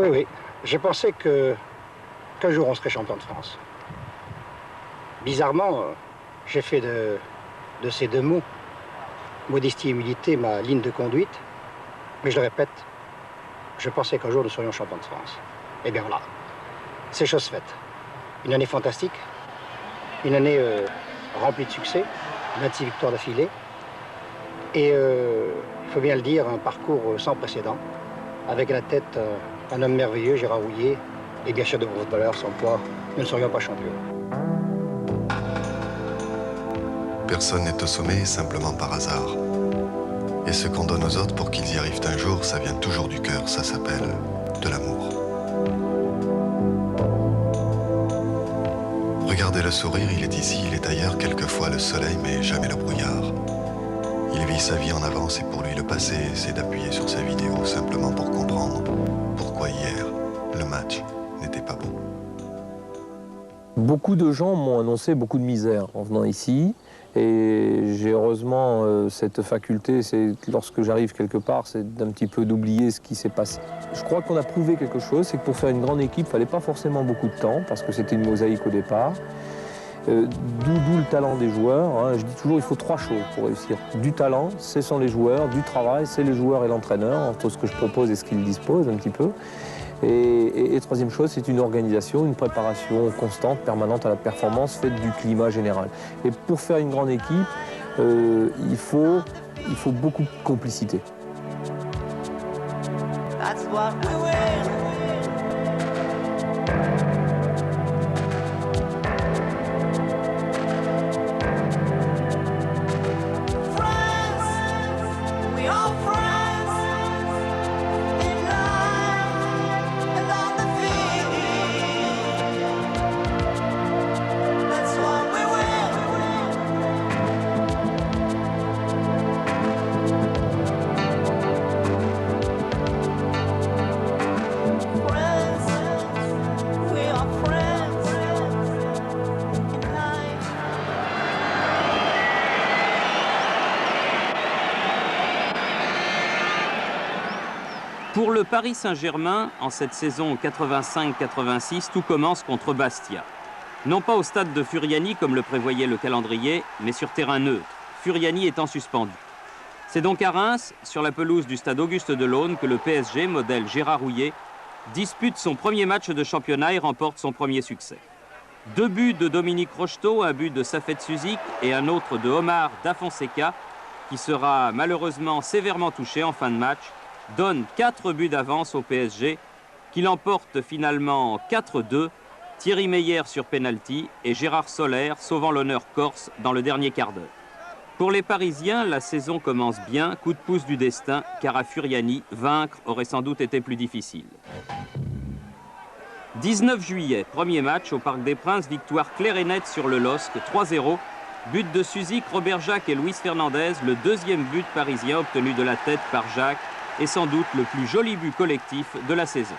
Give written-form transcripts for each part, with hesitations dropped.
Oui, oui. J'ai pensé qu'un jour on serait champion de France. Bizarrement, j'ai fait de ces deux mots, modestie et humilité, ma ligne de conduite. Mais je le répète, je pensais qu'un jour nous serions champions de France. Eh bien voilà, c'est chose faite. Une année fantastique, une année remplie de succès, 26 victoires d'affilée. Et il faut bien le dire, un parcours sans précédent, avec à la tête un homme merveilleux, Gérard Houllier, et bien sûr de vos footballeurs, sans quoi nous ne serions pas champions. Personne n'est au sommet simplement par hasard. Et ce qu'on donne aux autres pour qu'ils y arrivent un jour, ça vient toujours du cœur, ça s'appelle de l'amour. Regardez le sourire, il est ici, il est ailleurs, quelquefois le soleil, mais jamais le brouillard. Il vit sa vie en avance et pour lui le passé, c'est d'appuyer sur sa vidéo simplement pour comprendre pourquoi hier, le match n'était pas beau. Beaucoup de gens m'ont annoncé beaucoup de misère en venant ici. Et j'ai heureusement cette faculté, c'est lorsque j'arrive quelque part, c'est d'un petit peu d'oublier ce qui s'est passé. Je crois qu'on a prouvé quelque chose, c'est que pour faire une grande équipe, il ne fallait pas forcément beaucoup de temps, parce que c'était une mosaïque au départ. D'où le talent des joueurs. Hein. Je dis toujours il faut 3 choses pour réussir. Du talent, ce sont les joueurs. Du travail, c'est les joueurs et l'entraîneur, entre ce que je propose et ce qu'ils disposent un petit peu. Et troisième chose, c'est une organisation, une préparation constante, permanente à la performance, faite du climat général. Et pour faire une grande équipe, il faut beaucoup de complicité. That's what we will. Pour le Paris Saint-Germain, en cette saison 85-86, tout commence contre Bastia. Non pas au stade de Furiani comme le prévoyait le calendrier, mais sur terrain neutre, Furiani étant suspendu. C'est donc à Reims, sur la pelouse du stade Auguste Delaune, que le PSG, modèle Gérard Houllier, dispute son premier match de championnat et remporte son premier succès. 2 buts de Dominique Rocheteau, un but de Safet Suzik et un autre de Omar Da Fonseca, qui sera malheureusement sévèrement touché en fin de match, donne 4 buts d'avance au PSG, qui l'emporte finalement 4-2, Thierry Meyer sur pénalty et Gérard Soler sauvant l'honneur corse dans le dernier quart d'heure. Pour les Parisiens, la saison commence bien, coup de pouce du destin, car à Furiani, vaincre aurait sans doute été plus difficile. 19 juillet, premier match au Parc des Princes, victoire claire et nette sur le LOSC, 3-0, but de Suzik, Robert Jacques et Luis Fernandez, le deuxième but parisien obtenu de la tête par Jacques, et sans doute le plus joli but collectif de la saison.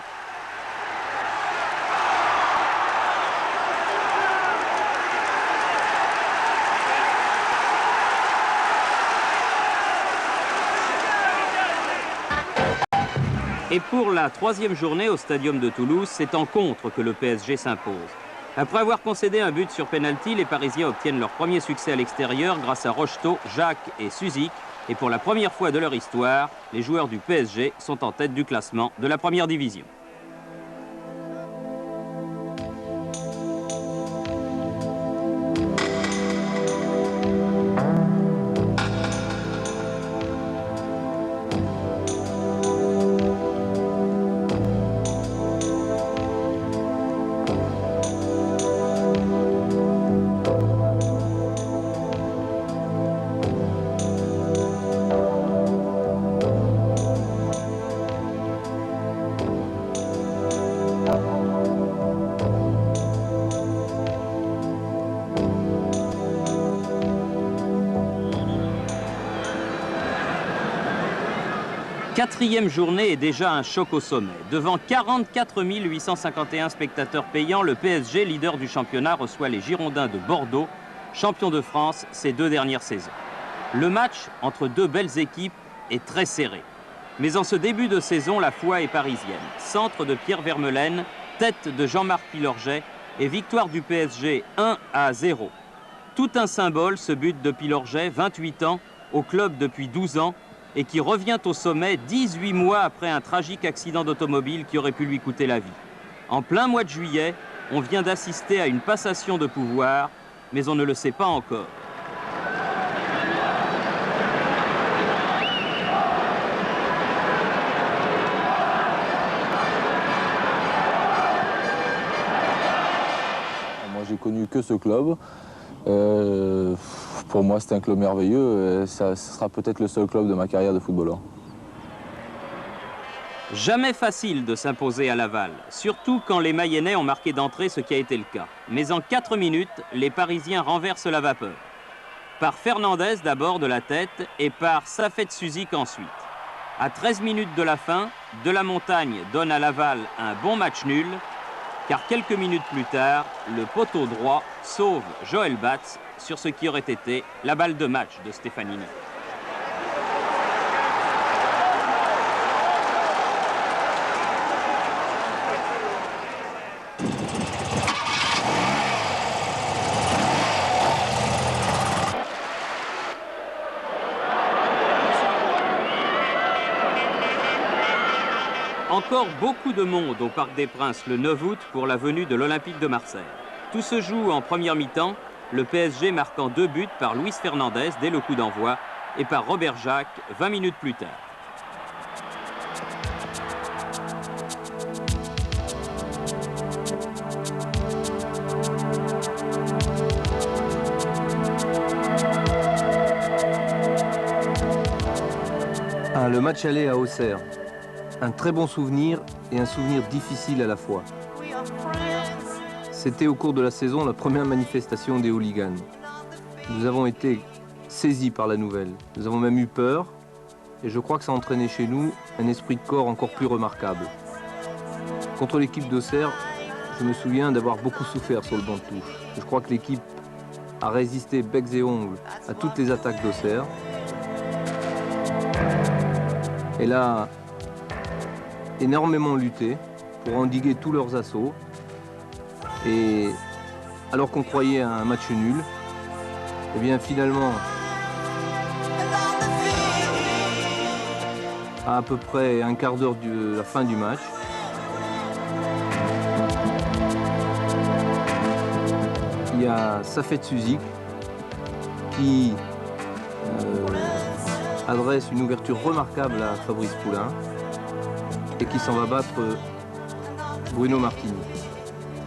Et pour la 3e journée au Stadium de Toulouse, c'est en contre que le PSG s'impose. Après avoir concédé un but sur pénalty, les Parisiens obtiennent leur premier succès à l'extérieur grâce à Rocheteau, Jacques et Suzik. Et pour la première fois de leur histoire, les joueurs du PSG sont en tête du classement de la première division. Quatrième journée est déjà un choc au sommet. Devant 44 851 spectateurs payants, le PSG, leader du championnat, reçoit les Girondins de Bordeaux, champions de France ces 2 dernières saisons. Le match entre 2 belles équipes est très serré. Mais en ce début de saison, la foi est parisienne. Centre de Pierre Vermeulen, tête de Jean-Marc Pilorget et victoire du PSG 1-0. Tout un symbole, ce but de Pilorget, 28 ans, au club depuis 12 ans, et qui revient au sommet 18 mois après un tragique accident d'automobile qui aurait pu lui coûter la vie. En plein mois de juillet, on vient d'assister à une passation de pouvoir, mais on ne le sait pas encore. Moi, j'ai connu que ce club. Pour moi, c'est un club merveilleux et ce sera peut-être le seul club de ma carrière de footballeur. Jamais facile de s'imposer à Laval, surtout quand les Mayennais ont marqué d'entrée, ce qui a été le cas. Mais en 4 minutes, les Parisiens renversent la vapeur. Par Fernandez d'abord de la tête et par Safet Suzik ensuite. À 13 minutes de la fin, De la Montagne donne à Laval un bon match nul, car quelques minutes plus tard, le poteau droit sauve Joël Batz sur ce qui aurait été la balle de match de Stefanini. Encore beaucoup de monde au Parc des Princes le 9 août pour la venue de l'Olympique de Marseille. Tout se joue en première mi-temps, le PSG marquant 2 buts par Luis Fernandez dès le coup d'envoi et par Robert Jacques 20 minutes plus tard. Le match aller à Auxerre. Un très bon souvenir et un souvenir difficile à la fois. C'était au cours de la saison la première manifestation des hooligans. Nous avons été saisis par la nouvelle. Nous avons même eu peur et je crois que ça a entraîné chez nous un esprit de corps encore plus remarquable. Contre l'équipe d'Auxerre, je me souviens d'avoir beaucoup souffert sur le banc de touche. Je crois que l'équipe a résisté becs et ongles à toutes les attaques d'Auxerre. Elle a énormément lutté pour endiguer tous leurs assauts. Et alors qu'on croyait à un match nul, eh bien finalement, à peu près un quart d'heure de la fin du match, il y a Safet Suzik qui adresse une ouverture remarquable à Fabrice Poulain et qui s'en va battre Bruno Martini.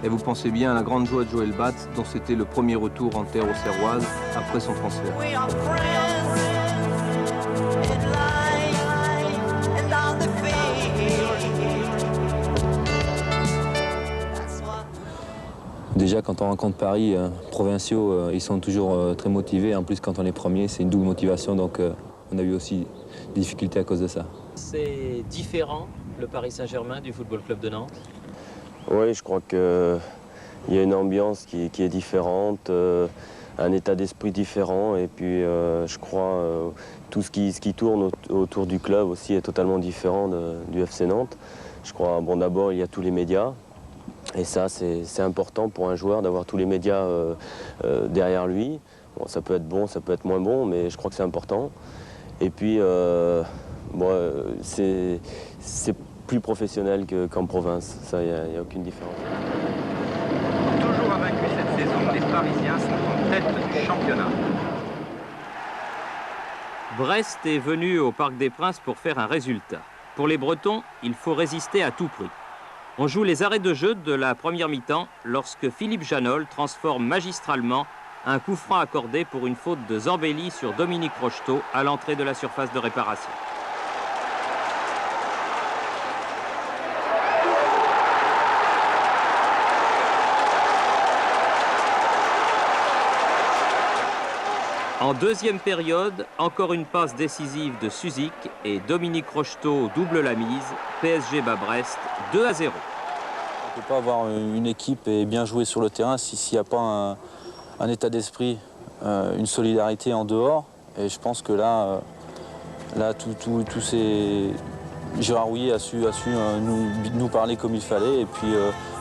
Et vous pensez bien à la grande joie de Joël Batz, dont c'était le premier retour en terre auxerroise après son transfert. Déjà, quand on rencontre Paris, provinciaux, ils sont toujours très motivés. En plus, quand on est premier, c'est une double motivation, donc on a eu aussi des difficultés à cause de ça. C'est différent, le Paris Saint-Germain du Football Club de Nantes? Oui, je crois qu'il y a une ambiance qui est différente, un état d'esprit différent. Et puis, je crois tout ce qui tourne autour du club aussi est totalement différent du FC Nantes. Je crois, bon, d'abord, il y a tous les médias. Et ça, c'est important pour un joueur d'avoir tous les médias derrière lui. Bon, ça peut être bon, ça peut être moins bon, mais je crois que c'est important. Et puis, c'est plus professionnel qu'en province. Ça, il n'y a aucune différence. Toujours invaincus cette saison, les Parisiens sont en tête du championnat. Brest est venu au Parc des Princes pour faire un résultat. Pour les Bretons, il faut résister à tout prix. On joue les arrêts de jeu de la première mi-temps lorsque Philippe Janol transforme magistralement un coup franc accordé pour une faute de Zambelli sur Dominique Rocheteau à l'entrée de la surface de réparation. En deuxième période, encore une passe décisive de Suzik et Dominique Rocheteau double la mise. PSG bat Brest 2-0. On ne peut pas avoir une équipe et bien jouer sur le terrain s'il n'y a pas un état d'esprit, une solidarité en dehors. Et je pense que là tout Gérard Rouillet a su nous parler comme il fallait et puis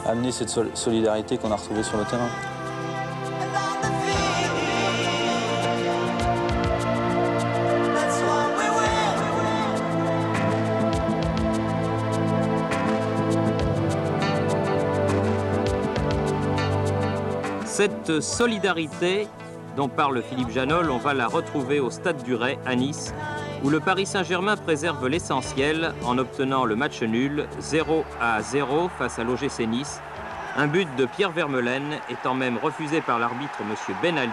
amener cette solidarité qu'on a retrouvée sur le terrain. Cette solidarité dont parle Philippe Janol, on va la retrouver au Stade du Ray à Nice, où le Paris Saint-Germain préserve l'essentiel en obtenant le match nul 0-0 face à l'OGC Nice. Un but de Pierre Vermeulen étant même refusé par l'arbitre M. Ben Ali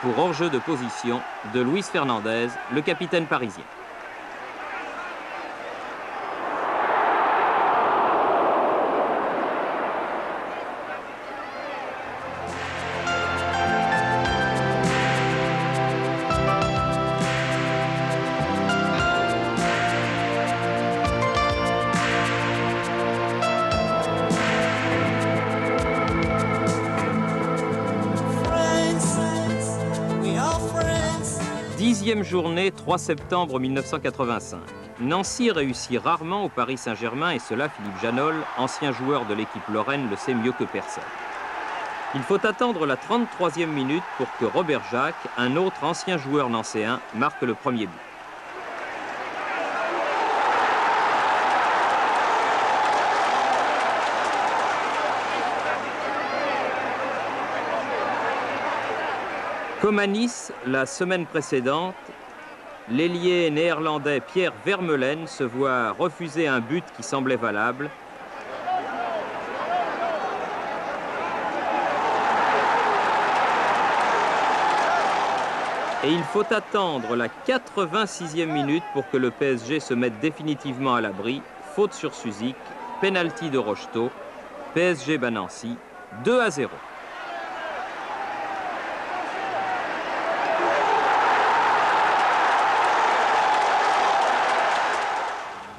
pour hors-jeu de position de Luis Fernandez, le capitaine parisien. Dixième journée, 3 septembre 1985. Nancy réussit rarement au Paris Saint-Germain et cela, Philippe Janol, ancien joueur de l'équipe lorraine, le sait mieux que personne. Il faut attendre la 33e minute pour que Robert Jacques, un autre ancien joueur nancéen, marque le premier but. Comme à Nice, la semaine précédente, l'ailier néerlandais Pierre Vermeulen se voit refuser un but qui semblait valable. Et il faut attendre la 86e minute pour que le PSG se mette définitivement à l'abri. Faute sur Suzik, pénalty de Rocheteau, PSG bat Nancy, 2-0.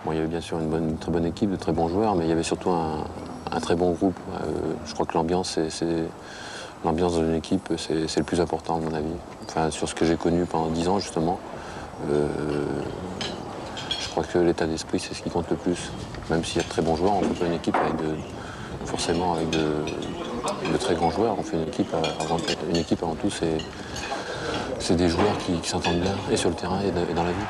Bon, il y avait bien sûr une très bonne équipe, de très bons joueurs, mais il y avait surtout un très bon groupe. Je crois que l'ambiance dans une équipe, c'est le plus important à mon avis. Enfin, sur ce que j'ai connu pendant 10 ans, justement, je crois que l'état d'esprit, c'est ce qui compte le plus. Même s'il y a de très bons joueurs, on ne fait pas une équipe forcément avec de très grands joueurs. On fait une équipe avant tout, c'est des joueurs qui s'entendent bien, et sur le terrain et dans la vie.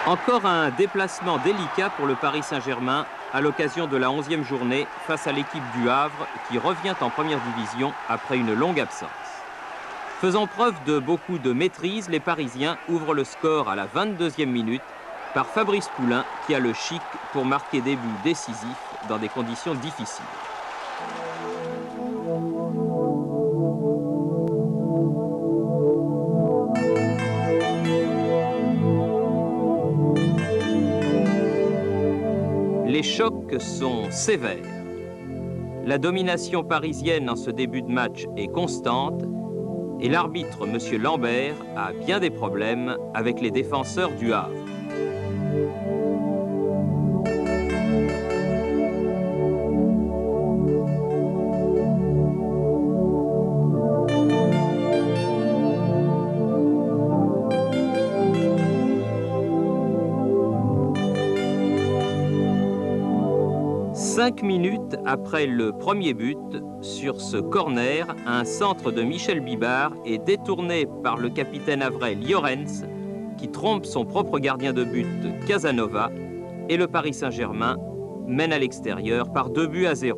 Encore un déplacement délicat pour le Paris Saint-Germain à l'occasion de la 11e journée face à l'équipe du Havre qui revient en première division après une longue absence. Faisant preuve de beaucoup de maîtrise, les Parisiens ouvrent le score à la 22e minute par Fabrice Poulain qui a le chic pour marquer des buts décisifs dans des conditions difficiles. Les chocs sont sévères. La domination parisienne en ce début de match est constante et l'arbitre, M. Lambert, a bien des problèmes avec les défenseurs du Havre. Cinq minutes après le premier but, sur ce corner, un centre de Michel Bibard est détourné par le capitaine havrais Llorens, qui trompe son propre gardien de but Casanova, et le Paris Saint-Germain mène à l'extérieur par 2-0.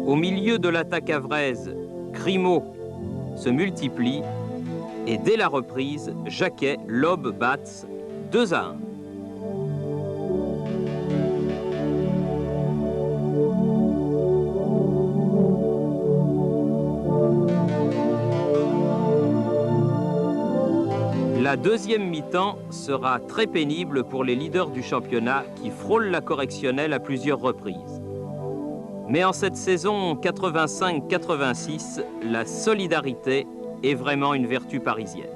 Au milieu de l'attaque havraise, Grimaud se multiplie et dès la reprise, Jacquet lobe Batz 2-1. La deuxième mi-temps sera très pénible pour les leaders du championnat qui frôlent la correctionnelle à plusieurs reprises. Mais en cette saison 85-86, la solidarité est vraiment une vertu parisienne.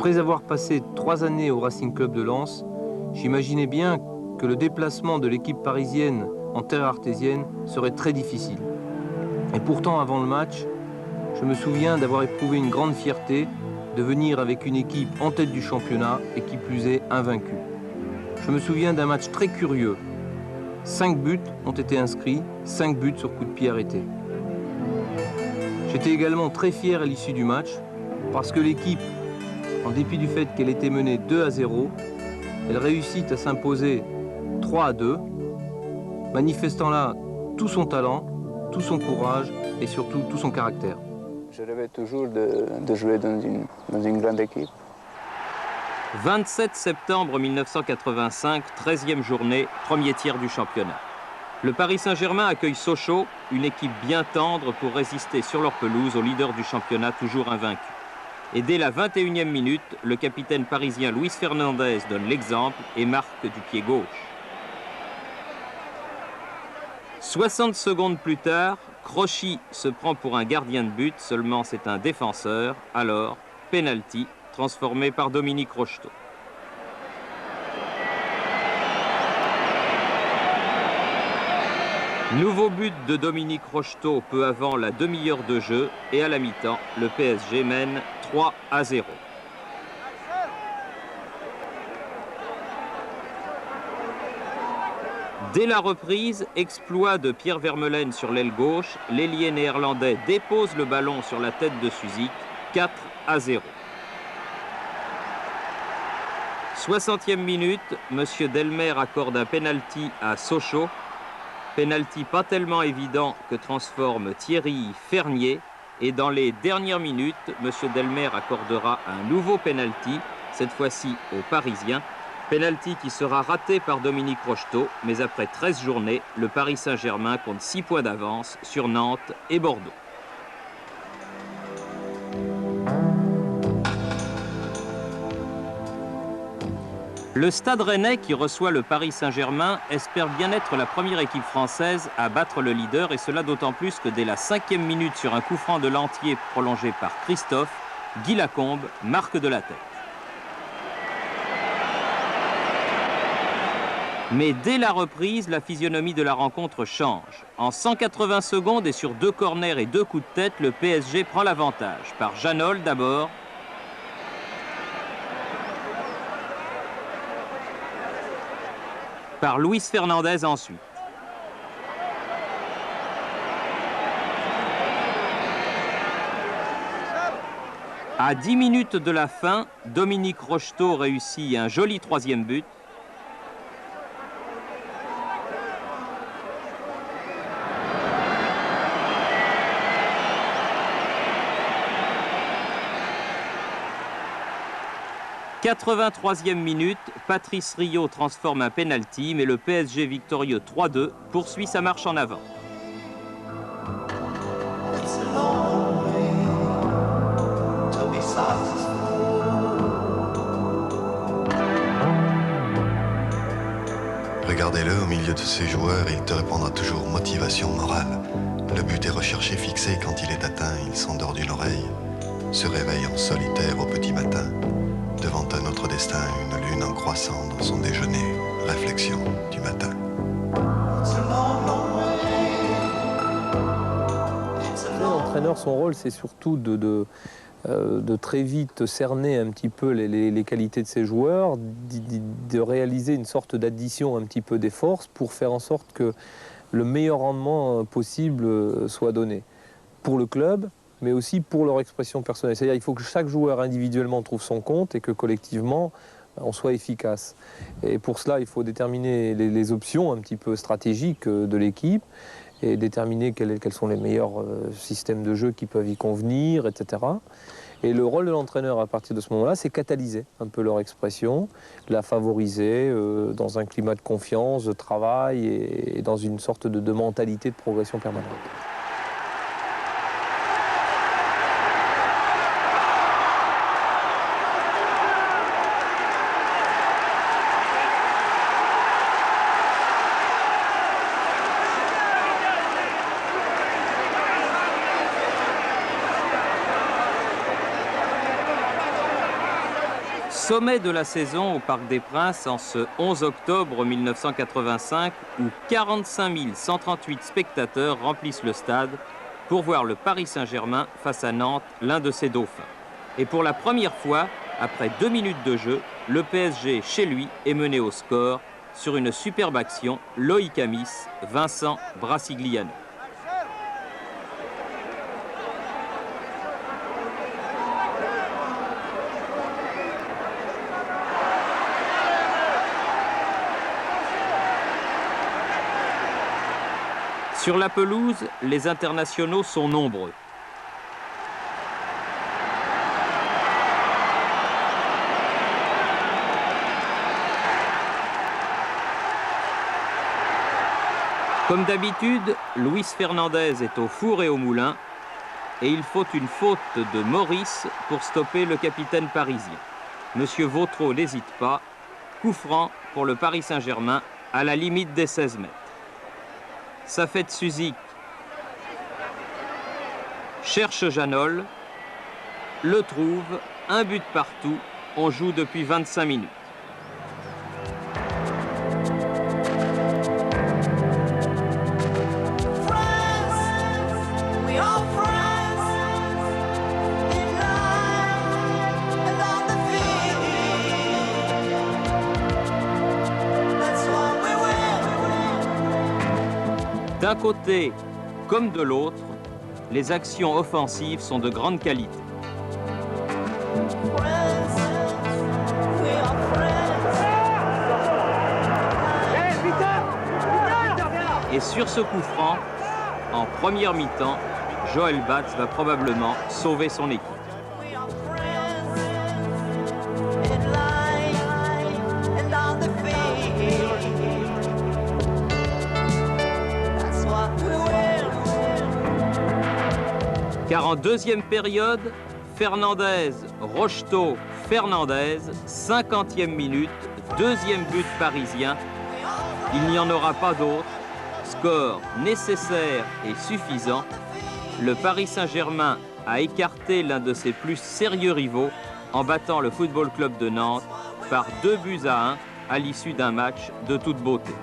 Après avoir passé 3 années au Racing Club de Lens, j'imaginais bien que le déplacement de l'équipe parisienne en terre artésienne serait très difficile. Et pourtant, avant le match, je me souviens d'avoir éprouvé une grande fierté de venir avec une équipe en tête du championnat et qui plus est invaincue. Je me souviens d'un match très curieux. 5 buts ont été inscrits, 5 buts sur coup de pied arrêté. J'étais également très fier à l'issue du match parce que l'équipe, en dépit du fait qu'elle était menée 2-0, elle réussit à s'imposer 3-2, manifestant là tout son talent, tout son courage et surtout tout son caractère. Je rêvais toujours de jouer dans une grande équipe. 27 septembre 1985, 13e journée, premier tiers du championnat. Le Paris Saint-Germain accueille Sochaux, une équipe bien tendre pour résister sur leur pelouse au leader du championnat toujours invaincu. Et dès la 21e minute, le capitaine parisien Luis Fernandez donne l'exemple et marque du pied gauche. 60 secondes plus tard, Crochy se prend pour un gardien de but, seulement c'est un défenseur. Alors, penalty, transformé par Dominique Rocheteau. Nouveau but de Dominique Rocheteau peu avant la demi-heure de jeu et à la mi-temps, le PSG mène 3-0. Dès la reprise, exploit de Pierre Vermeulen sur l'aile gauche, l'ailier néerlandais dépose le ballon sur la tête de Suzik, 4-0. 60e minute, M. Delmer accorde un penalty à Sochaux. Penalty pas tellement évident que transforme Thierry Fernier. Et dans les dernières minutes, M. Delmer accordera un nouveau penalty, cette fois-ci aux Parisiens. Penalty qui sera raté par Dominique Rocheteau, mais après 13 journées, le Paris Saint-Germain compte 6 points d'avance sur Nantes et Bordeaux. Le Stade Rennais, qui reçoit le Paris Saint-Germain, espère bien être la première équipe française à battre le leader, et cela d'autant plus que dès la 5e minute sur un coup franc de Lantier prolongé par Christophe, Guy Lacombe marque de la tête. Mais dès la reprise, la physionomie de la rencontre change. En 180 secondes et sur 2 corners et 2 coups de tête, le PSG prend l'avantage. Par Janol d'abord. Par Luis Fernandez ensuite. À 10 minutes de la fin, Dominique Rocheteau réussit un joli 3e but. « 83e minute, Patrice Riot transforme un penalty, mais le PSG victorieux 3-2 poursuit sa marche en avant. Regardez-le au milieu de ses joueurs et il te répondra toujours motivation morale. Le but est recherché, fixé, quand il est atteint, il s'endort d'une oreille, se réveille en solitaire au petit matin. Devant un autre destin, une lune en croissant dans son déjeuner, réflexion du matin. L'entraîneur, son rôle, c'est surtout de très vite cerner un petit peu les qualités de ses joueurs, de réaliser une sorte d'addition un petit peu des forces pour faire en sorte que le meilleur rendement possible soit donné pour le club, mais aussi pour leur expression personnelle. C'est-à-dire qu'il faut que chaque joueur individuellement trouve son compte et que collectivement, on soit efficace. Et pour cela, il faut déterminer les options un petit peu stratégiques de l'équipe et déterminer quels sont les meilleurs systèmes de jeu qui peuvent y convenir, etc. Et le rôle de l'entraîneur à partir de ce moment-là, c'est catalyser un peu leur expression, la favoriser dans un climat de confiance, de travail et dans une sorte de mentalité de progression permanente. Sommet de la saison au Parc des Princes en ce 11 octobre 1985 où 45 138 spectateurs remplissent le stade pour voir le Paris Saint-Germain face à Nantes, l'un de ses dauphins. Et pour la première fois, après 2 minutes de jeu, le PSG, chez lui, est mené au score sur une superbe action, Loïc Amis, Vincent Brassigliano. Sur la pelouse, les internationaux sont nombreux. Comme d'habitude, Luis Fernandez est au four et au moulin et il faut une faute de Maurice pour stopper le capitaine parisien. Monsieur Vautreau n'hésite pas, coup franc pour le Paris Saint-Germain à la limite des 16 mètres. Safet Suzik cherche Janol, le trouve, un but partout, on joue depuis 25 minutes. D'un côté comme de l'autre, les actions offensives sont de grande qualité. Et sur ce coup franc, en première mi-temps, Joël Batz va probablement sauver son équipe. Car en deuxième période, Fernandez, Rocheteau, Fernandez, 50e minute, deuxième but parisien. Il n'y en aura pas d'autre. Score nécessaire et suffisant. Le Paris Saint-Germain a écarté l'un de ses plus sérieux rivaux en battant le Football Club de Nantes par 2-1 à l'issue d'un match de toute beauté.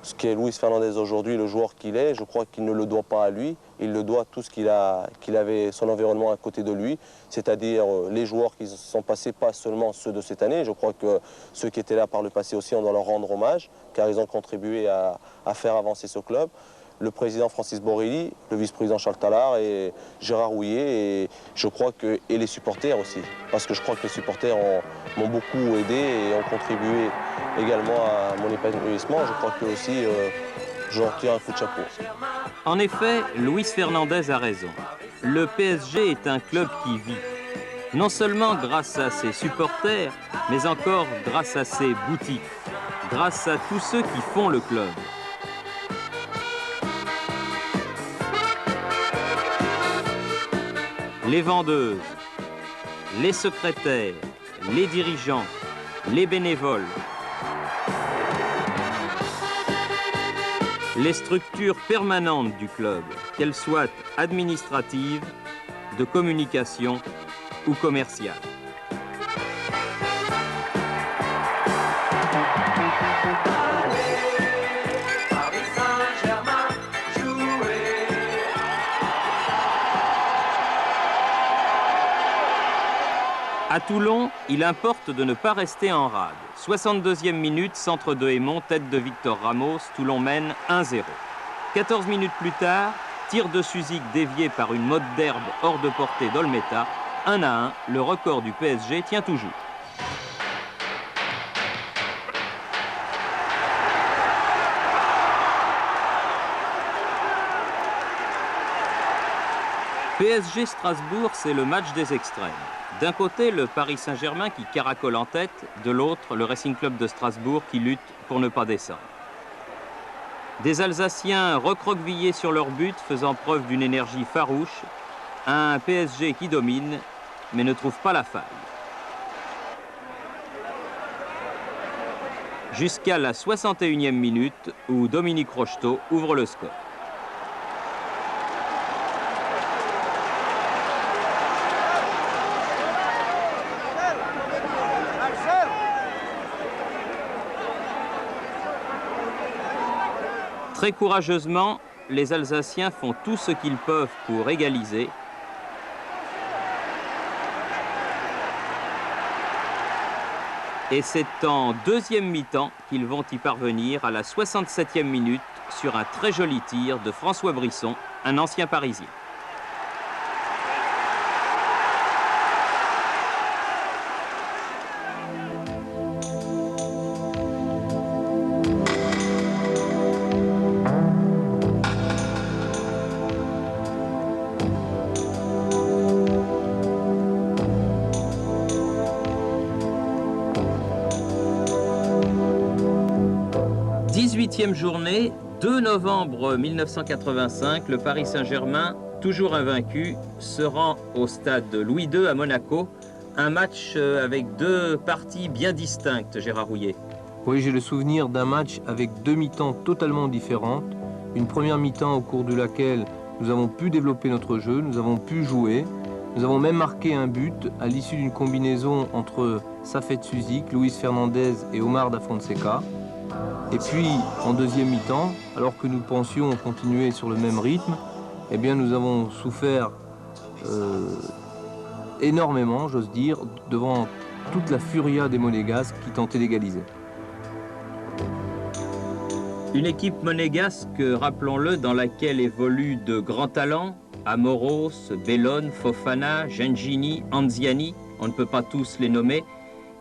Ce qu'est Luis Fernandez aujourd'hui, le joueur qu'il est, je crois qu'il ne le doit pas à lui, il le doit à tout ce qu'il avait, son environnement à côté de lui, c'est-à-dire les joueurs qui sont passés, pas seulement ceux de cette année, je crois que ceux qui étaient là par le passé aussi, on doit leur rendre hommage, car ils ont contribué à faire avancer ce club. Le président Francis Borrelli, le vice-président Charles Tallard et Gérard Houllier, et je crois que, et les supporters aussi, parce que je crois que les supporters m'ont beaucoup aidé et ont contribué également à mon épanouissement. Je crois que aussi, je leur tire un coup de chapeau. En effet, Luis Fernandez a raison. Le PSG est un club qui vit. Non seulement grâce à ses supporters, mais encore grâce à ses boutiques, grâce à tous ceux qui font le club. Les vendeuses, les secrétaires, les dirigeants, les bénévoles, les structures permanentes du club, qu'elles soient administratives, de communication ou commerciales. À Toulon, il importe de ne pas rester en rade. 62e minute, centre de Hémon, tête de Victor Ramos, Toulon mène 1-0. 14 minutes plus tard, tir de Suzik dévié par une motte d'herbe hors de portée d'Olmeta. 1-1, le record du PSG tient toujours. PSG Strasbourg, c'est le match des extrêmes. D'un côté, le Paris Saint-Germain qui caracole en tête, de l'autre, le Racing Club de Strasbourg qui lutte pour ne pas descendre. Des Alsaciens recroquevillés sur leur but, faisant preuve d'une énergie farouche, un PSG qui domine mais ne trouve pas la faille. Jusqu'à la 61e minute où Dominique Rocheteau ouvre le score. Très courageusement, les Alsaciens font tout ce qu'ils peuvent pour égaliser. Et c'est en deuxième mi-temps qu'ils vont y parvenir à la 67e minute sur un très joli tir de François Brisson, un ancien Parisien. Journée, 2 novembre 1985, le Paris Saint-Germain, toujours invaincu, se rend au stade Louis II à Monaco. Un match avec deux parties bien distinctes, Gérard Rouillet. Oui, j'ai le souvenir d'un match avec deux mi-temps totalement différentes. Une première mi-temps au cours de laquelle nous avons pu développer notre jeu, nous avons pu jouer. Nous avons même marqué un but à l'issue d'une combinaison entre Safet Suzik, Luis Fernandez et Omar da Fonseca. Et puis, en deuxième mi-temps, alors que nous pensions continuer sur le même rythme, eh bien, nous avons souffert énormément, j'ose dire, devant toute la furia des Monégasques qui tentaient d'égaliser. Une équipe monégasque, rappelons-le, dans laquelle évoluent de grands talents, Amoros, Bellone, Fofana, Gengini, Anziani, on ne peut pas tous les nommer,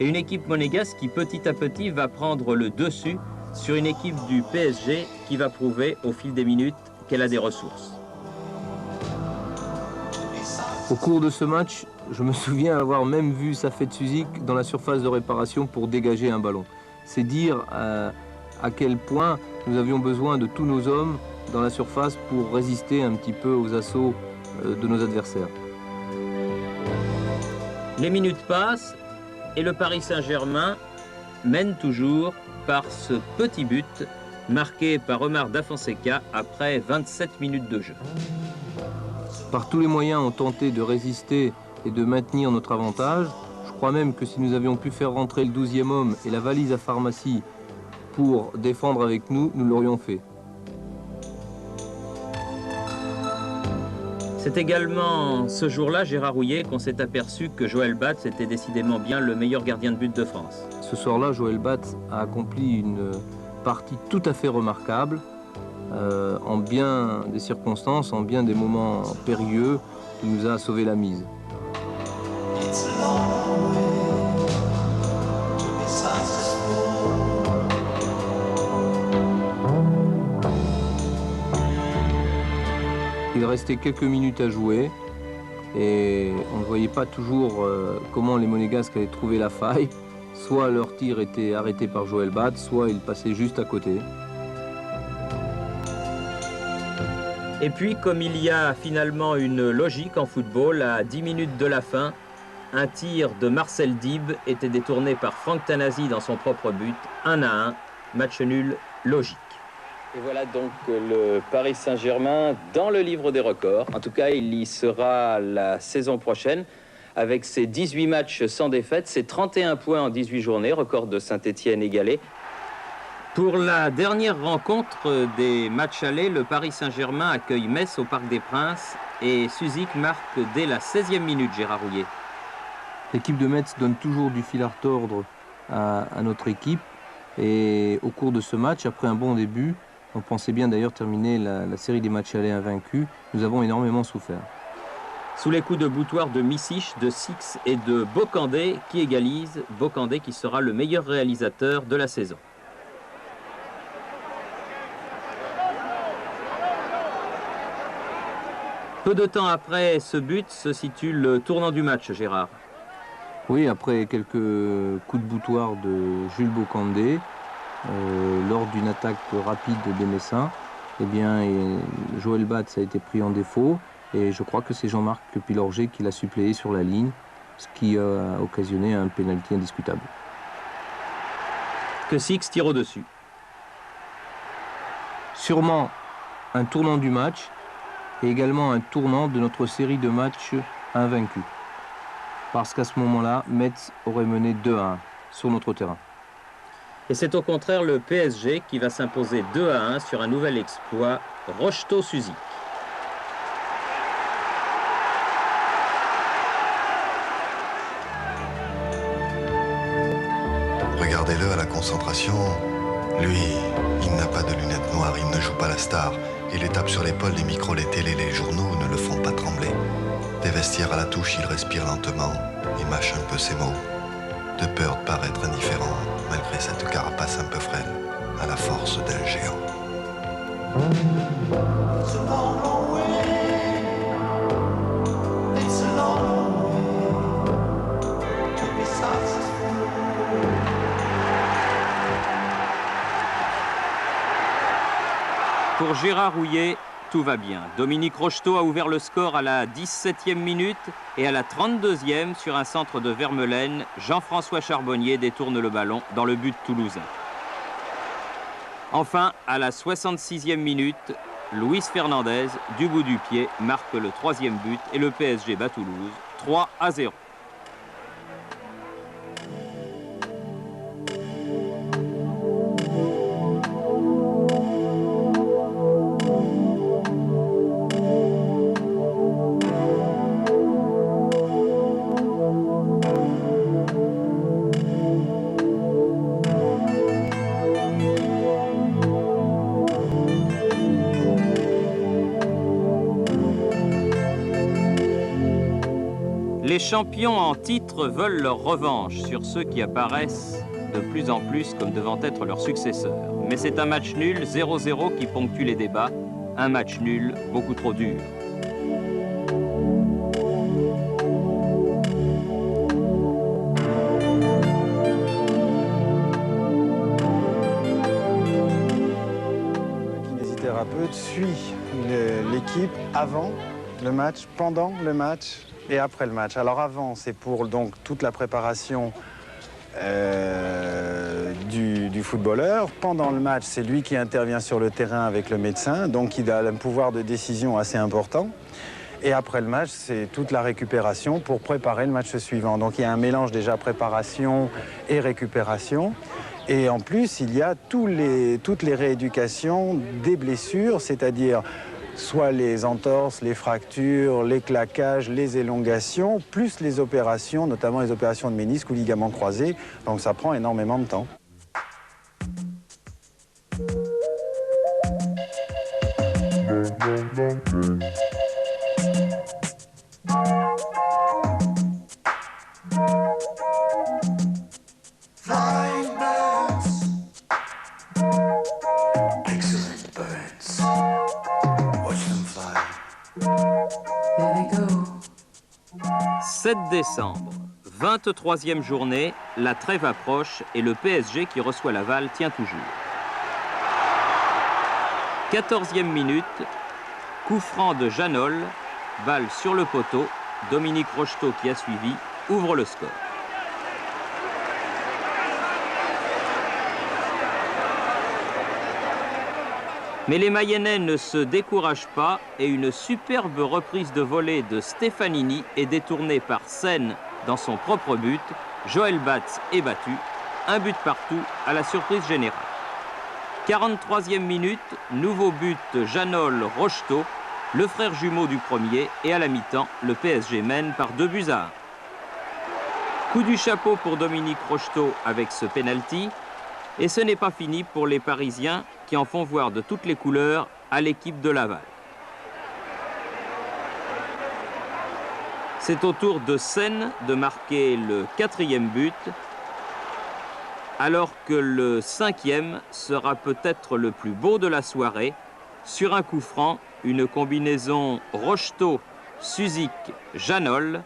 et une équipe monégasque qui petit à petit va prendre le dessus sur une équipe du PSG qui va prouver au fil des minutes qu'elle a des ressources. Au cours de ce match, je me souviens avoir même vu Safet Suzik dans la surface de réparation pour dégager un ballon. C'est dire à quel point nous avions besoin de tous nos hommes dans la surface pour résister un petit peu aux assauts de nos adversaires. Les minutes passent et le Paris Saint-Germain mène toujours par ce petit but marqué par Omar da Fonseca après 27 minutes de jeu. Par tous les moyens, on tentait de résister et de maintenir notre avantage. Je crois même que si nous avions pu faire rentrer le 12e homme et la valise à pharmacie pour défendre avec nous, nous l'aurions fait. C'est également ce jour-là, Gérard Rouillet, qu'on s'est aperçu que Joël Batz était décidément bien le meilleur gardien de but de France. Ce soir-là, Joël Batz a accompli une partie tout à fait remarquable, en bien des circonstances, en bien des moments périlleux. Il nous a sauvé la mise. Il restait quelques minutes à jouer et on ne voyait pas toujours comment les Monégasques allaient trouver la faille. Soit leur tir était arrêté par Joël Batz, soit il passait juste à côté. Et puis, comme il y a finalement une logique en football, à 10 minutes de la fin, un tir de Marcel Dib était détourné par Franck Tanasi dans son propre but, 1-1, match nul logique. Et voilà donc le Paris Saint-Germain dans le livre des records. En tout cas, il y sera la saison prochaine avec ses 18 matchs sans défaite, ses 31 points en 18 journées, record de Saint-Étienne égalé. Pour la dernière rencontre des matchs allés, le Paris Saint-Germain accueille Metz au Parc des Princes et Suzik marque dès la 16e minute, Gérard Rouillet. L'équipe de Metz donne toujours du fil à retordre à notre équipe et au cours de ce match, après un bon début, on pensait bien d'ailleurs terminer la série des matchs allés invaincus. Nous avons énormément souffert. Sous les coups de boutoir de Micic, de Six et de Bocandé qui égalisent, Bocandé qui sera le meilleur réalisateur de la saison. Peu de temps après ce but se situe le tournant du match, Gérard. Oui, après quelques coups de boutoir de Jules Bocandé, lors d'une attaque rapide des Messins, eh bien, Joël Batz a été pris en défaut et je crois que c'est Jean-Marc Pilorget qui l'a suppléé sur la ligne ce qui a occasionné un pénalty indiscutable. Que Six tire au-dessus. Sûrement un tournant du match et également un tournant de notre série de matchs invaincus. Parce qu'à ce moment-là, Metz aurait mené 2-1 sur notre terrain. Et c'est au contraire le PSG qui va s'imposer 2-1 sur un nouvel exploit, Rocheteau-Suzy. Regardez-le à la concentration. Lui, il n'a pas de lunettes noires, il ne joue pas la star. Il les tape sur l'épaule, les micros, les télés, les journaux ne le font pas trembler. Des vestiaires à la touche, il respire lentement et mâche un peu ses mots. De peur de paraître indifférent, malgré cette carapace un peu frêle, à la force d'un géant. Pour Gérard Rouillet, tout va bien. Dominique Rocheteau a ouvert le score à la 17e minute et à la 32e sur un centre de Vermeulen, Jean-François Charbonnier détourne le ballon dans le but toulousain. Enfin, à la 66e minute, Luis Fernandez, du bout du pied, marque le 3e but et le PSG bat Toulouse 3-0. Les champions en titre veulent leur revanche sur ceux qui apparaissent de plus en plus comme devant être leurs successeurs. Mais c'est un match nul 0-0 qui ponctue les débats, un match nul beaucoup trop dur. Le kinésithérapeute suit l'équipe avant le match, pendant le match et après le match. Alors avant, c'est pour donc toute la préparation du footballeur. Pendant le match, c'est lui qui intervient sur le terrain avec le médecin, donc il a un pouvoir de décision assez important. Et après le match, c'est toute la récupération pour préparer le match suivant. Donc il y a un mélange déjà préparation et récupération. Et en plus, il y a toutes les rééducations des blessures, c'est-à-dire soit les entorses, les fractures, les claquages, les élongations, plus les opérations, notamment les opérations de ménisque ou ligaments croisés. Donc ça prend énormément de temps. Excellent birds. Watch them fly. There they go. 7 décembre, 23e journée, la trêve approche et le PSG qui reçoit Laval tient toujours. 14e minute, coup franc de Janol, balle sur le poteau, Dominique Rocheteau qui a suivi ouvre le score. Mais les Mayennais ne se découragent pas et une superbe reprise de volée de Stefanini est détournée par Sen dans son propre but. Joël Batz est battu, un but partout à la surprise générale. 43e minute, nouveau but Janol-Rocheteau, le frère jumeau du premier, et à la mi-temps, le PSG mène par 2-1. Coup du chapeau pour Dominique Rocheteau avec ce penalty. Et ce n'est pas fini pour les Parisiens qui en font voir de toutes les couleurs à l'équipe de Laval. C'est au tour de Sen de marquer le 4e but, alors que le 5e sera peut-être le plus beau de la soirée. Sur un coup franc, une combinaison Rocheteau-Suzik-Janol,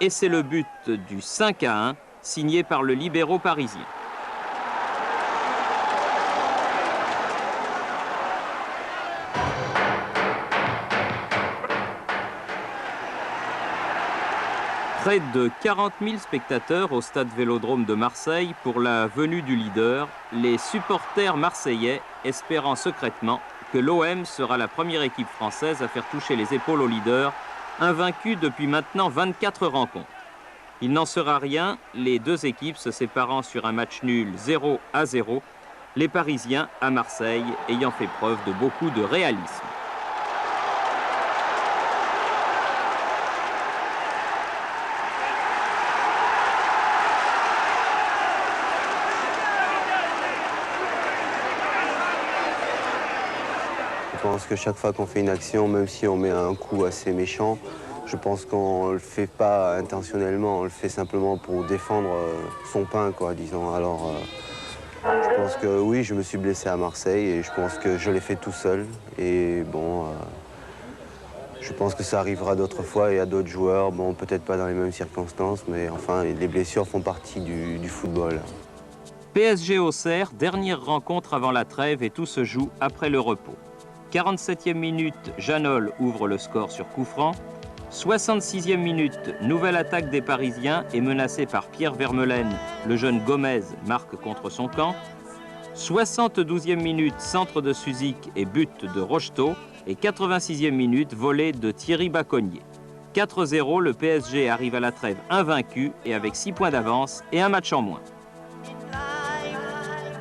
et c'est le but du 5-1 signé par le libéro parisien. Près de 40 000 spectateurs au stade Vélodrome de Marseille pour la venue du leader, les supporters marseillais espérant secrètement que l'OM sera la première équipe française à faire toucher les épaules au leader, invaincu depuis maintenant 24 rencontres. Il n'en sera rien, les deux équipes se séparant sur un match nul 0-0, les Parisiens à Marseille ayant fait preuve de beaucoup de réalisme. Je pense que chaque fois qu'on fait une action, même si on met un coup assez méchant, je pense qu'on ne le fait pas intentionnellement, on le fait simplement pour défendre son pain, quoi, disons. Alors, je pense que oui, je me suis blessé à Marseille et je pense que je l'ai fait tout seul. Et bon, je pense que ça arrivera d'autres fois et à d'autres joueurs. Bon, peut-être pas dans les mêmes circonstances, mais enfin, les blessures font partie du football. PSG-Auxerre, dernière rencontre avant la trêve et tout se joue après le repos. 47e minute, Janol ouvre le score sur coup franc. 66e minute, nouvelle attaque des Parisiens et menacé par Pierre Vermeulen. Le jeune Gomez marque contre son camp. 72e minute, centre de Suzik et but de Rocheteau. Et 86e minute, volée de Thierry Baconnier. 4-0, le PSG arrive à la trêve invaincu et avec 6 points d'avance et un match en moins.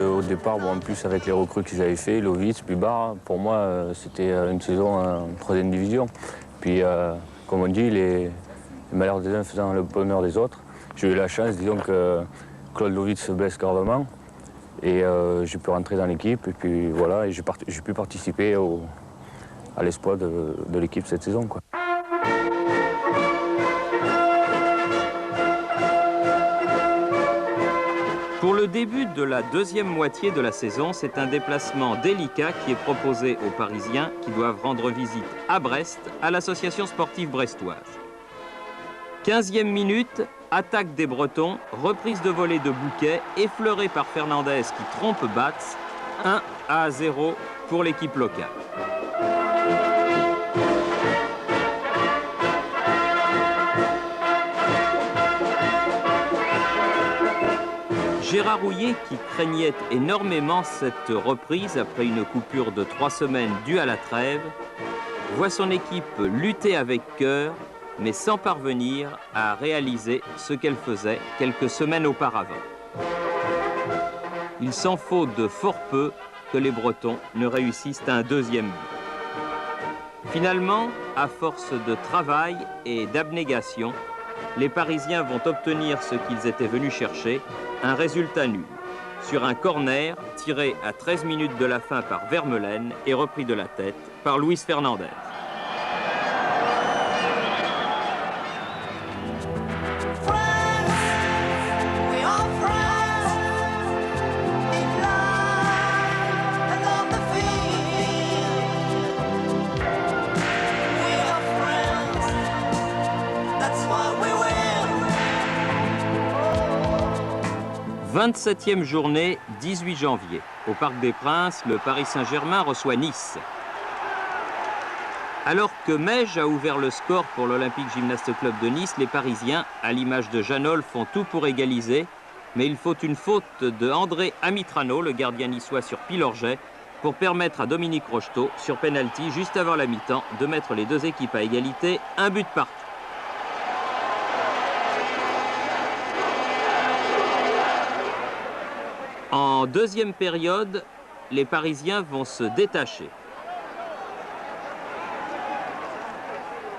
Au départ, bon, en plus avec les recrues qu'ils avaient fait, Lovitz, Bubar, pour moi c'était une saison en 3e division. Puis comme on dit, les malheurs des uns faisant le bonheur des autres. J'ai eu la chance, disons que Claude Lovitz se blesse gravement et j'ai pu rentrer dans l'équipe et puis voilà, et j'ai pu participer à l'exploit de l'équipe cette saison, quoi. Pour le début de la deuxième moitié de la saison, c'est un déplacement délicat qui est proposé aux Parisiens qui doivent rendre visite à Brest, à l'association sportive brestoise. 15e minute, attaque des Bretons, reprise de volée de Bouquet, effleurée par Fernandez qui trompe Batz, 1-0 pour l'équipe locale. Gérard Houllier, qui craignait énormément cette reprise après une coupure de 3 semaines due à la trêve, voit son équipe lutter avec cœur, mais sans parvenir à réaliser ce qu'elle faisait quelques semaines auparavant. Il s'en faut de fort peu que les Bretons ne réussissent un deuxième but. Finalement, à force de travail et d'abnégation, les Parisiens vont obtenir ce qu'ils étaient venus chercher, un résultat nul, sur un corner tiré à 13 minutes de la fin par Vermeulen et repris de la tête par Luis Fernandez. « 27e journée, 18 janvier. Au Parc des Princes, le Paris Saint-Germain reçoit Nice. Alors que Meige a ouvert le score pour l'Olympique Gymnaste Club de Nice, les Parisiens, à l'image de Janol, font tout pour égaliser. Mais il faut une faute de André Amitrano, le gardien niçois, sur Pilorget, pour permettre à Dominique Rocheteau, sur pénalty, juste avant la mi-temps, de mettre les deux équipes à égalité, un but partout. En deuxième période, les Parisiens vont se détacher.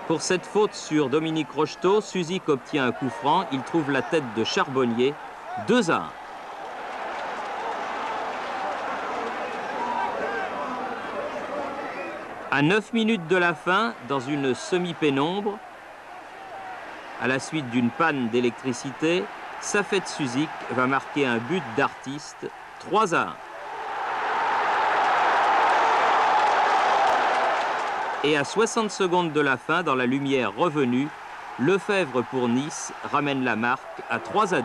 Pour cette faute sur Dominique Rocheteau, Suzik obtient un coup franc. Il trouve la tête de Charbonnier, 2-1. À 9 minutes de la fin, dans une semi-pénombre, à la suite d'une panne d'électricité, Safet Suzik va marquer un but d'artiste, 3-1. Et à 60 secondes de la fin, dans la lumière revenue, Lefebvre pour Nice ramène la marque à 3-2.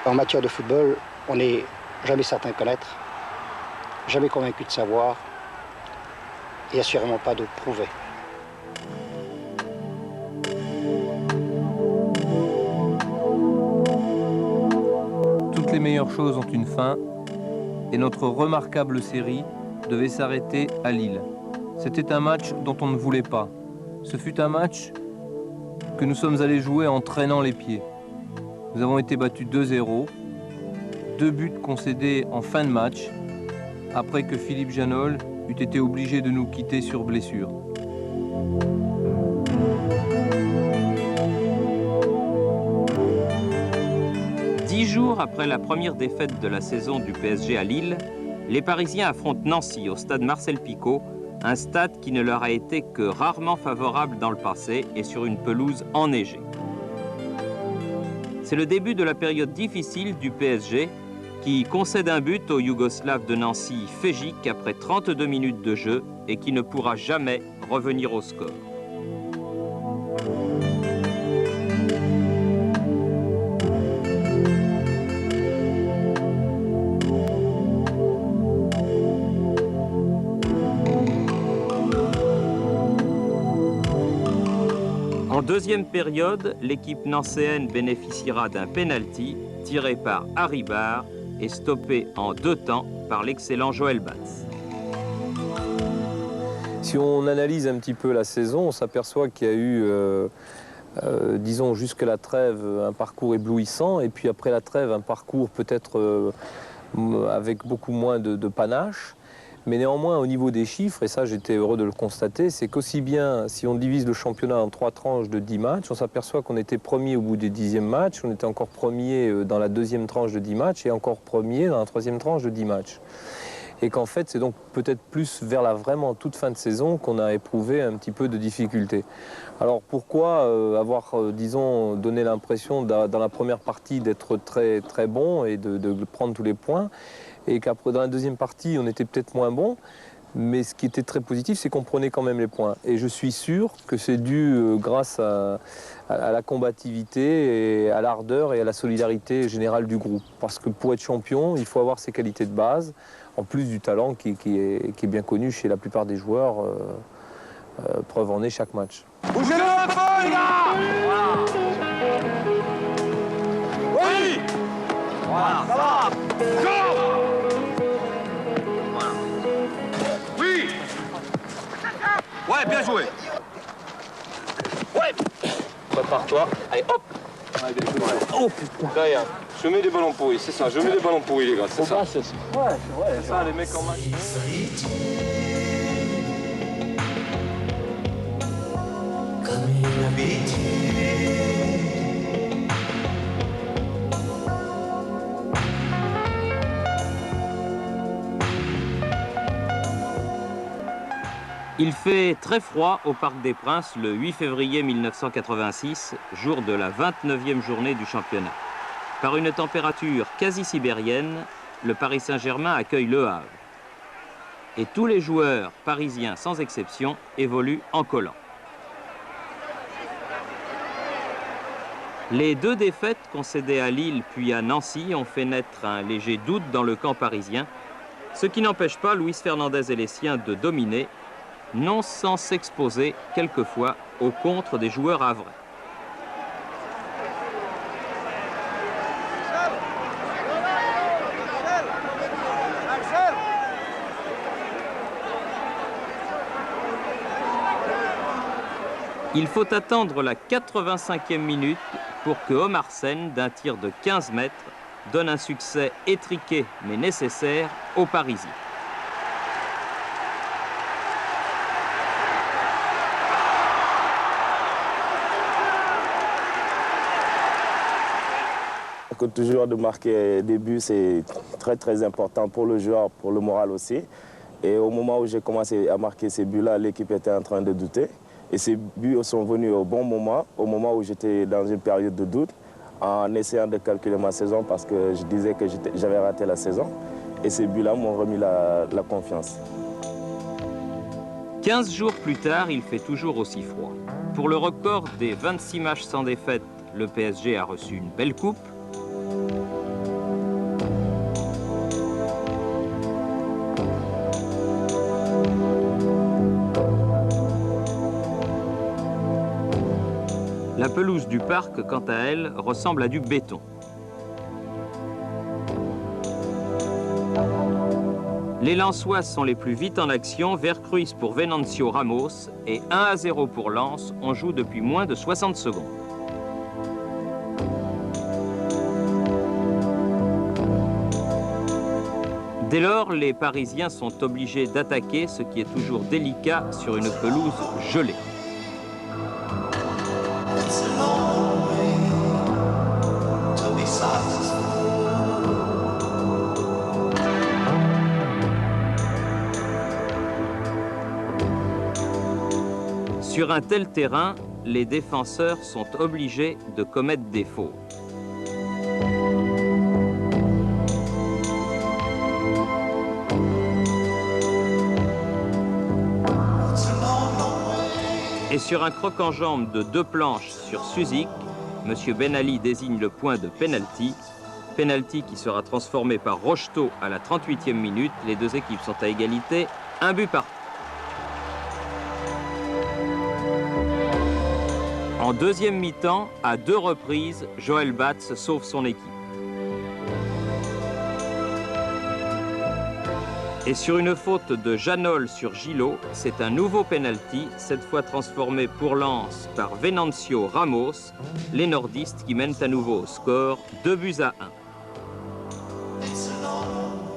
En matière de football, on n'est jamais certain de connaître. jamais convaincu de savoir et assurément pas de prouver. Toutes les meilleures choses ont une fin et notre remarquable série devait s'arrêter à Lille. C'était un match dont on ne voulait pas. Ce fut un match que nous sommes allés jouer en traînant les pieds. Nous avons été battus 2-0, 2 buts concédés en fin de match, après que Philippe Janol eût été obligé de nous quitter sur blessure. Dix jours après la première défaite de la saison du PSG à Lille, les Parisiens affrontent Nancy au stade Marcel Picot, un stade qui ne leur a été que rarement favorable dans le passé et sur une pelouse enneigée. C'est le début de la période difficile du PSG qui concède un but au Yougoslave de Nancy, Fejic, après 32 minutes de jeu et qui ne pourra jamais revenir au score. En deuxième période, l'équipe nancéenne bénéficiera d'un penalty tiré par Harry Barr et stoppé en 2 temps par l'excellent Joël Batz. Si on analyse un petit peu la saison, on s'aperçoit qu'il y a eu, disons, jusqu'à la trêve, un parcours éblouissant, et puis après la trêve, un parcours peut-être avec beaucoup moins de panache. Mais néanmoins, au niveau des chiffres, et ça j'étais heureux de le constater, c'est qu'aussi bien, si on divise le championnat en 3 tranches de 10 matchs, on s'aperçoit qu'on était premier au bout du 10e match, on était encore premier dans la 2e tranche de 10 matchs et encore premier dans la 3e tranche de 10 matchs. Et qu'en fait, c'est donc peut-être plus vers la vraiment toute fin de saison qu'on a éprouvé un petit peu de difficulté. Alors pourquoi avoir, disons, donné l'impression dans la première partie d'être très, très bon et de prendre tous les points, et qu'après, dans la deuxième partie, on était peut-être moins bon, mais ce qui était très positif, c'est qu'on prenait quand même les points. Et je suis sûr que c'est dû grâce à la combativité, et à l'ardeur et à la solidarité générale du groupe. Parce que pour être champion, il faut avoir ses qualités de base, en plus du talent qui est bien connu chez la plupart des joueurs, preuve en est chaque match. Bougez-le un peu, les gars! Oui! Voilà, ça va! Oui! Ouais, bien joué! Ouais! Prépare-toi. Allez, hop! Ouais, bien joué. Oh putain! Derrière. Je mets des ballons pourris, c'est ça. Je mets des ballons pourris, les gars, c'est ça. C'est ça, les mecs en match. Comme une habitude. Il fait très froid au Parc des Princes le 8 février 1986, jour de la 29e journée du championnat. Par une température quasi sibérienne, le Paris Saint-Germain accueille Le Havre. Et tous les joueurs parisiens, sans exception, évoluent en collant. Les 2 défaites concédées à Lille puis à Nancy ont fait naître un léger doute dans le camp parisien, ce qui n'empêche pas Luis Fernandez et les siens de dominer, non sans s'exposer quelquefois aux contres des joueurs havrais. Il faut attendre la 85e minute pour que Omar Sen, d'un tir de 15 mètres, donne un succès étriqué mais nécessaire aux Parisiens. Toujours de marquer des buts, c'est très très important pour le joueur, pour le moral aussi. Et au moment où j'ai commencé à marquer ces buts-là, l'équipe était en train de douter. Et ces buts sont venus au bon moment, au moment où j'étais dans une période de doute, en essayant de calculer ma saison parce que je disais que j'avais raté la saison. Et ces buts-là m'ont remis la confiance. 15 jours plus tard, il fait toujours aussi froid. Pour le record des 26 matchs sans défaite, le PSG a reçu une belle coupe. La pelouse du parc, quant à elle, ressemble à du béton. Les Lensois sont les plus vite en action, Vercruis pour Venancio Ramos et 1-0 pour Lens. On joue depuis moins de 60 secondes. Dès lors, les Parisiens sont obligés d'attaquer, ce qui est toujours délicat sur une pelouse gelée. Sur un tel terrain, les défenseurs sont obligés de commettre des fautes. Et sur un croc-en-jambe de 2 planches sur Suzik, M. Ben Ali désigne le point de pénalty. Pénalty qui sera transformé par Rocheteau à la 38e minute. Les deux équipes sont à égalité, 1 but partout. En deuxième mi-temps, à 2 reprises, Joël Batz sauve son équipe. Et sur une faute de Janol sur Gillot, c'est un nouveau penalty, cette fois transformé pour Lens par Venancio Ramos, les nordistes qui mènent à nouveau au score 2-1.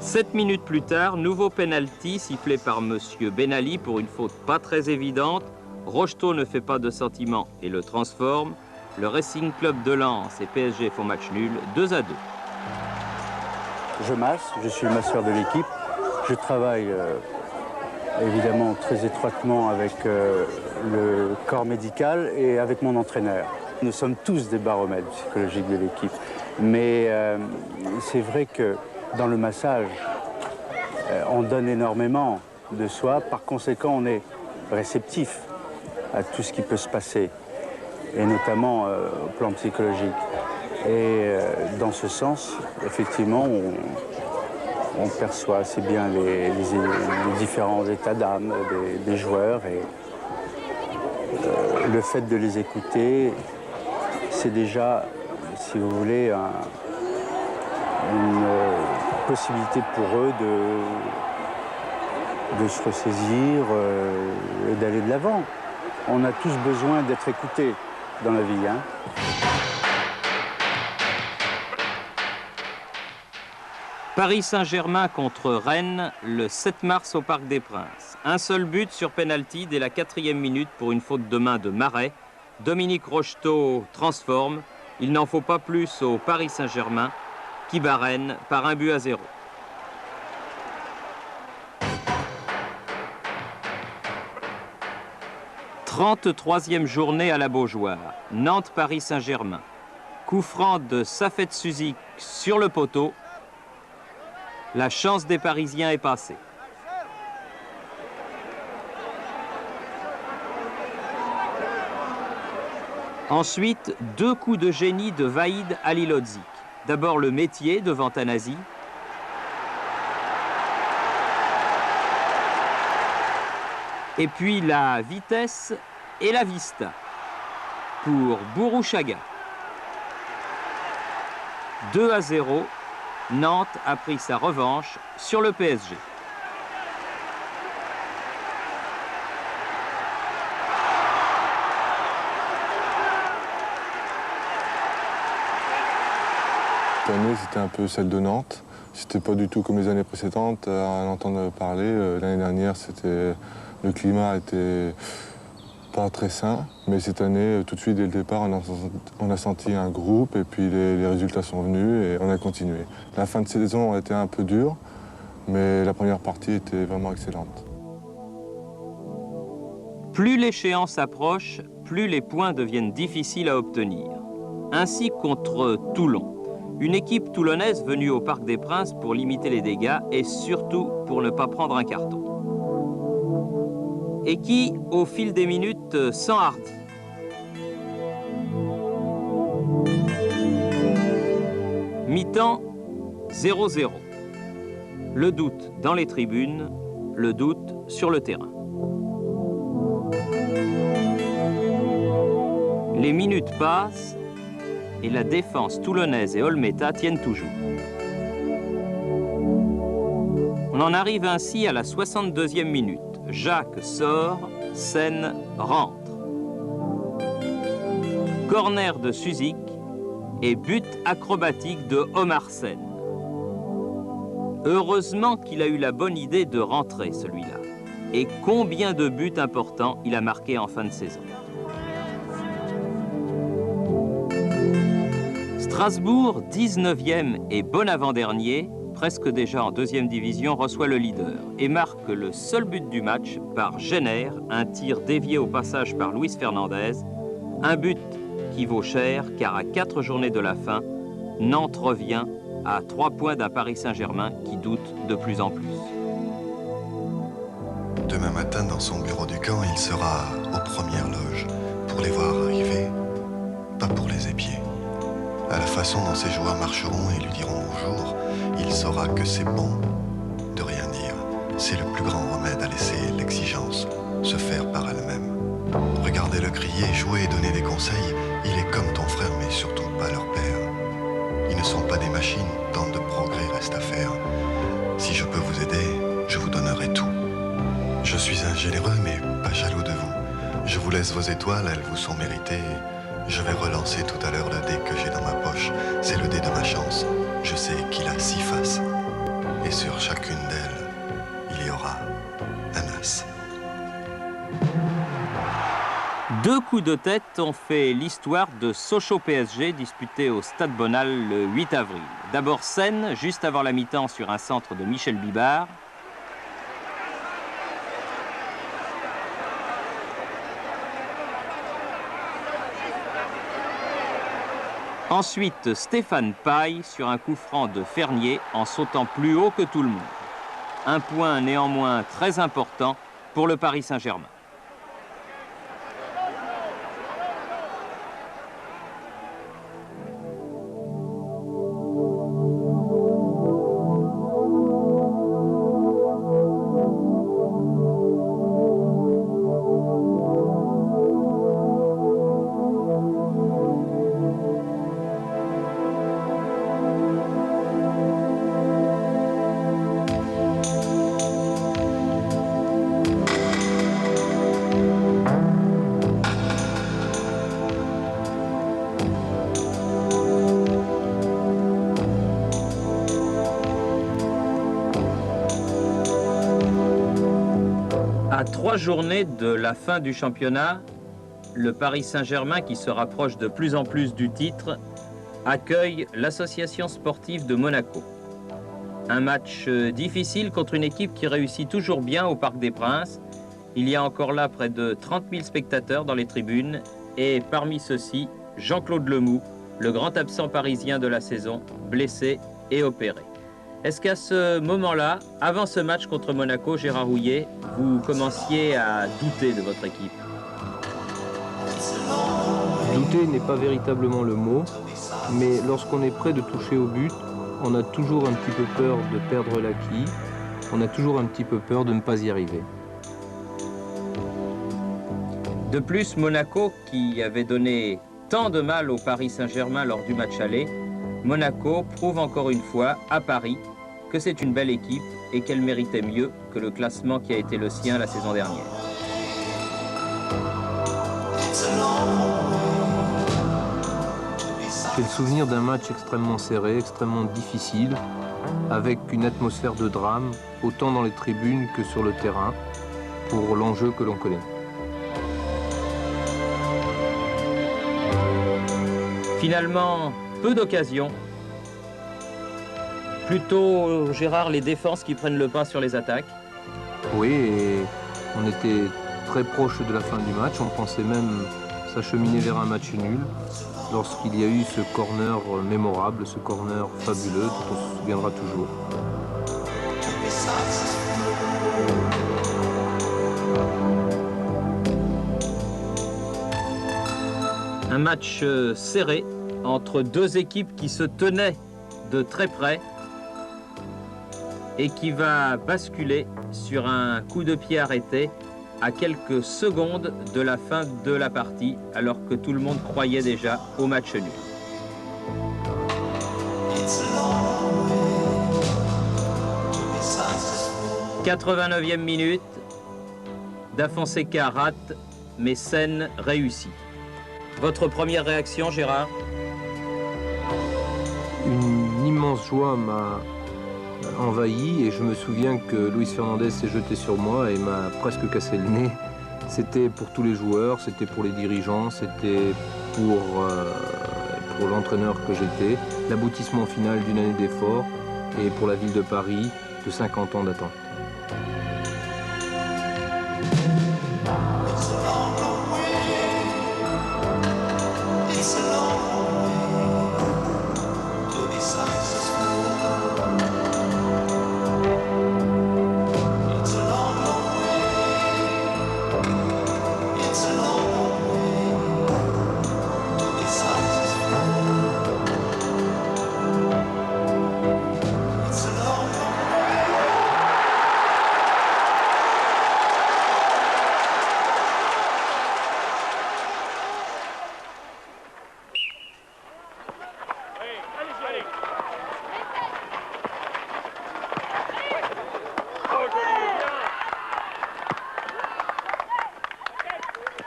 7 minutes plus tard, nouveau penalty sifflé par M. Ben Ali pour une faute pas très évidente. Rocheteau ne fait pas de sentiment et le transforme. Le Racing Club de Lens et PSG font match nul, 2-2. Je masse, je suis le masseur de l'équipe. Je travaille évidemment très étroitement avec le corps médical et avec mon entraîneur. Nous sommes tous des baromètres psychologiques de l'équipe. Mais c'est vrai que dans le massage, on donne énormément de soi. Par conséquent, on est réceptif à tout ce qui peut se passer, et notamment au plan psychologique. Et dans ce sens, effectivement, on perçoit assez bien les différents états d'âme des joueurs. Et le fait de les écouter, c'est déjà, si vous voulez, une possibilité pour eux de se ressaisir et d'aller de l'avant. On a tous besoin d'être écoutés dans la vie. Hein. Paris Saint-Germain contre Rennes, le 7 mars au Parc des Princes. Un seul but sur pénalty dès la 4e minute pour une faute de main de Marais. Dominique Rocheteau transforme. Il n'en faut pas plus au Paris Saint-Germain qui bat Rennes par 1-0. « 33e journée à la Beaujoire. Nantes-Paris Saint-Germain. Coup franc de Safet Suzik sur le poteau. La chance des Parisiens est passée. Ensuite, 2 coups de génie de Vaïd Halilhodžić. D'abord le métier devant Tanasi. Et puis la vitesse et la vista pour Bourouchaga. 2-0, Nantes a pris sa revanche sur le PSG. Cette année, c'était un peu celle de Nantes. C'était pas du tout comme les années précédentes à en entendre parler. L'année dernière, le climat était pas très sain, mais cette année, tout de suite, dès le départ, on a senti un groupe et puis les résultats sont venus et on a continué. La fin de saison a été un peu dure, mais la première partie était vraiment excellente. Plus l'échéance approche, plus les points deviennent difficiles à obtenir. Ainsi contre Toulon. Une équipe toulonnaise venue au Parc des Princes pour limiter les dégâts et surtout pour ne pas prendre un carton. Et qui, au fil des minutes, s'enhardit. Mi-temps, 0-0. Le doute dans les tribunes, le doute sur le terrain. Les minutes passent et la défense toulonnaise et Olmeta tiennent toujours. On en arrive ainsi à la 62e minute. Jacques sort, Sen rentre. Corner de Suzik et but acrobatique de Omar Sen. Heureusement qu'il a eu la bonne idée de rentrer, celui-là. Et combien de buts importants il a marqué en fin de saison. Strasbourg, 19e et bon avant-dernier, presque déjà en 2e division, reçoit le leader et marque le seul but du match par Jenner, un tir dévié au passage par Luis Fernandez. Un but qui vaut cher car à 4 journées de la fin, Nantes revient à 3 points d'un Paris Saint-Germain qui doute de plus en plus. Demain matin, dans son bureau du camp, il sera aux premières loges pour les voir arriver, pas pour les épier. À la façon dont ces joueurs marcheront et lui diront bonjour, il saura que c'est bon de rien dire. C'est le plus grand remède à laisser l'exigence se faire par elle-même. Regardez-le crier, jouer et donner des conseils, il est comme ton frère, mais surtout pas leur père. Ils ne sont pas des machines, tant de progrès reste à faire. Si je peux vous aider, je vous donnerai tout. Je suis un généreux, mais pas jaloux de vous. Je vous laisse vos étoiles, elles vous sont méritées. Je vais relancer tout à l'heure le dé que j'ai dans ma poche. C'est le dé de ma chance. Je sais qu'il a 6 faces. Et sur chacune d'elles, il y aura un as. 2 coups de tête ont fait l'histoire de Sochaux-PSG disputé au Stade Bonal le 8 avril. D'abord Sen, juste avant la mi-temps sur un centre de Michel Bibard. Ensuite, Stéphane Paille sur un coup franc de Fernier en sautant plus haut que tout le monde. Un point néanmoins très important pour le Paris Saint-Germain. À 3 journées de la fin du championnat, le Paris Saint-Germain, qui se rapproche de plus en plus du titre, accueille l'association sportive de Monaco. Un match difficile contre une équipe qui réussit toujours bien au Parc des Princes. Il y a encore là près de 30 000 spectateurs dans les tribunes et parmi ceux-ci, Jean-Claude Lemoux, le grand absent parisien de la saison, blessé et opéré. Est-ce qu'à ce moment-là, avant ce match contre Monaco, Gérard Houllier, vous commenciez à douter de votre équipe? Douter n'est pas véritablement le mot, mais lorsqu'on est près de toucher au but, on a toujours un petit peu peur de perdre l'acquis, on a toujours un petit peu peur de ne pas y arriver. De plus, Monaco, qui avait donné tant de mal au Paris Saint-Germain lors du match aller, Monaco prouve encore une fois, à Paris, que c'est une belle équipe et qu'elle méritait mieux que le classement qui a été le sien la saison dernière. J'ai le souvenir d'un match extrêmement serré, extrêmement difficile, avec une atmosphère de drame, autant dans les tribunes que sur le terrain, pour l'enjeu que l'on connaît. Finalement, peu d'occasions. Plutôt, Gérard, les défenses qui prennent le pas sur les attaques. Oui, et on était très proche de la fin du match. On pensait même s'acheminer vers un match nul lorsqu'il y a eu ce corner mémorable, ce corner fabuleux dont on se souviendra toujours. Un match serré entre 2 équipes qui se tenaient de très près et qui va basculer sur un coup de pied arrêté à quelques secondes de la fin de la partie, alors que tout le monde croyait déjà au match nul. 89e minute, Da Fonseca rate, mais Sen réussit. Votre première réaction, Gérard? Une immense joie m'a envahi et je me souviens que Luis Fernandez s'est jeté sur moi et m'a presque cassé le nez. C'était pour tous les joueurs, c'était pour les dirigeants, c'était pour l'entraîneur que j'étais, l'aboutissement final d'une année d'efforts et pour la ville de Paris de 50 ans d'attente.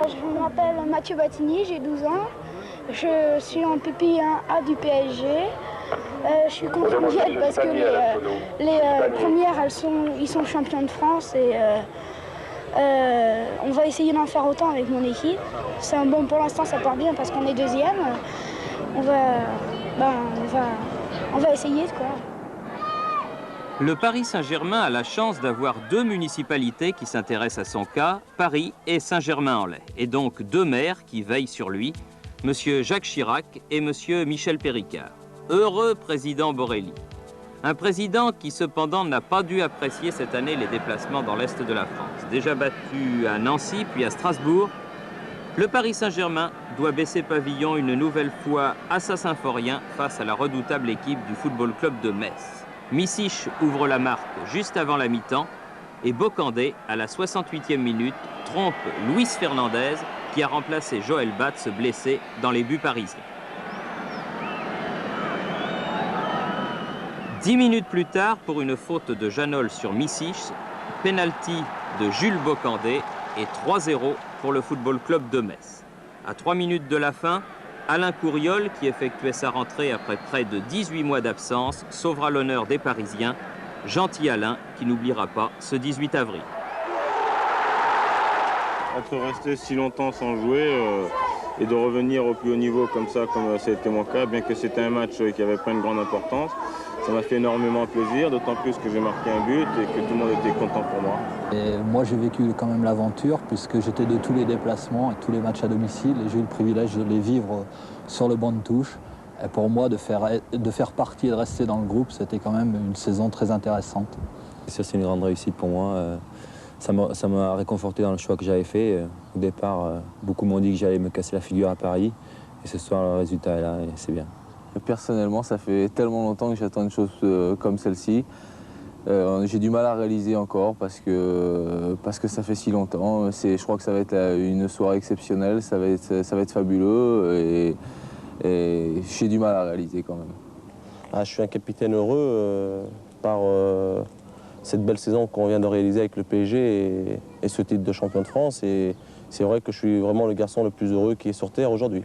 Je m'appelle Mathieu Battini, j'ai 12 ans. Je suis en PP1A du PSG. Je suis content d'y être parce que les premières, ils sont champions de France et on va essayer d'en faire autant avec mon équipe. Bon, pour l'instant, ça part bien parce qu'on est deuxième. On va essayer, quoi. Le Paris Saint-Germain a la chance d'avoir deux municipalités qui s'intéressent à son cas, Paris et Saint-Germain-en-Laye, et donc deux maires qui veillent sur lui, M. Jacques Chirac et M. Michel Péricard. Heureux président Borelli. Un président qui cependant n'a pas dû apprécier cette année les déplacements dans l'Est de la France. Déjà battu à Nancy puis à Strasbourg, le Paris Saint-Germain doit baisser pavillon une nouvelle fois à Saint-Symphorien face à la redoutable équipe du Football Club de Metz. Missich ouvre la marque juste avant la mi-temps et Bocandé, à la 68e minute, trompe Luis Fernandez qui a remplacé Joël Batz blessé dans les buts parisiens. 10 minutes plus tard, pour une faute de Janol sur Missich, penalty de Jules Bocandé et 3-0 pour le Football Club de Metz. À 3 minutes de la fin, Alain Courriol, qui effectuait sa rentrée après près de 18 mois d'absence, sauvera l'honneur des Parisiens. Gentil Alain, qui n'oubliera pas ce 18 avril. Être resté si longtemps sans jouer et de revenir au plus haut niveau comme ça, comme ça a été mon cas, bien que c'était un match qui n'avait pas une grande importance, ça m'a fait énormément plaisir, d'autant plus que j'ai marqué un but et que tout le monde était content pour moi. Et moi, j'ai vécu quand même l'aventure puisque j'étais de tous les déplacements et tous les matchs à domicile et j'ai eu le privilège de les vivre sur le banc de touche. Et pour moi, de faire partie et de rester dans le groupe, c'était quand même une saison très intéressante. Ça, c'est une grande réussite pour moi. Ça m'a réconforté dans le choix que j'avais fait. Au départ, beaucoup m'ont dit que j'allais me casser la figure à Paris. Et ce soir, le résultat est là et c'est bien. Personnellement, ça fait tellement longtemps que j'attends une chose comme celle-ci. J'ai du mal à réaliser encore parce que ça fait si longtemps. Je crois que ça va être une soirée exceptionnelle, ça va être fabuleux et j'ai du mal à réaliser quand même. Je suis un capitaine heureux par cette belle saison qu'on vient de réaliser avec le PSG et ce titre de champion de France. Et c'est vrai que je suis vraiment le garçon le plus heureux qui est sur Terre aujourd'hui.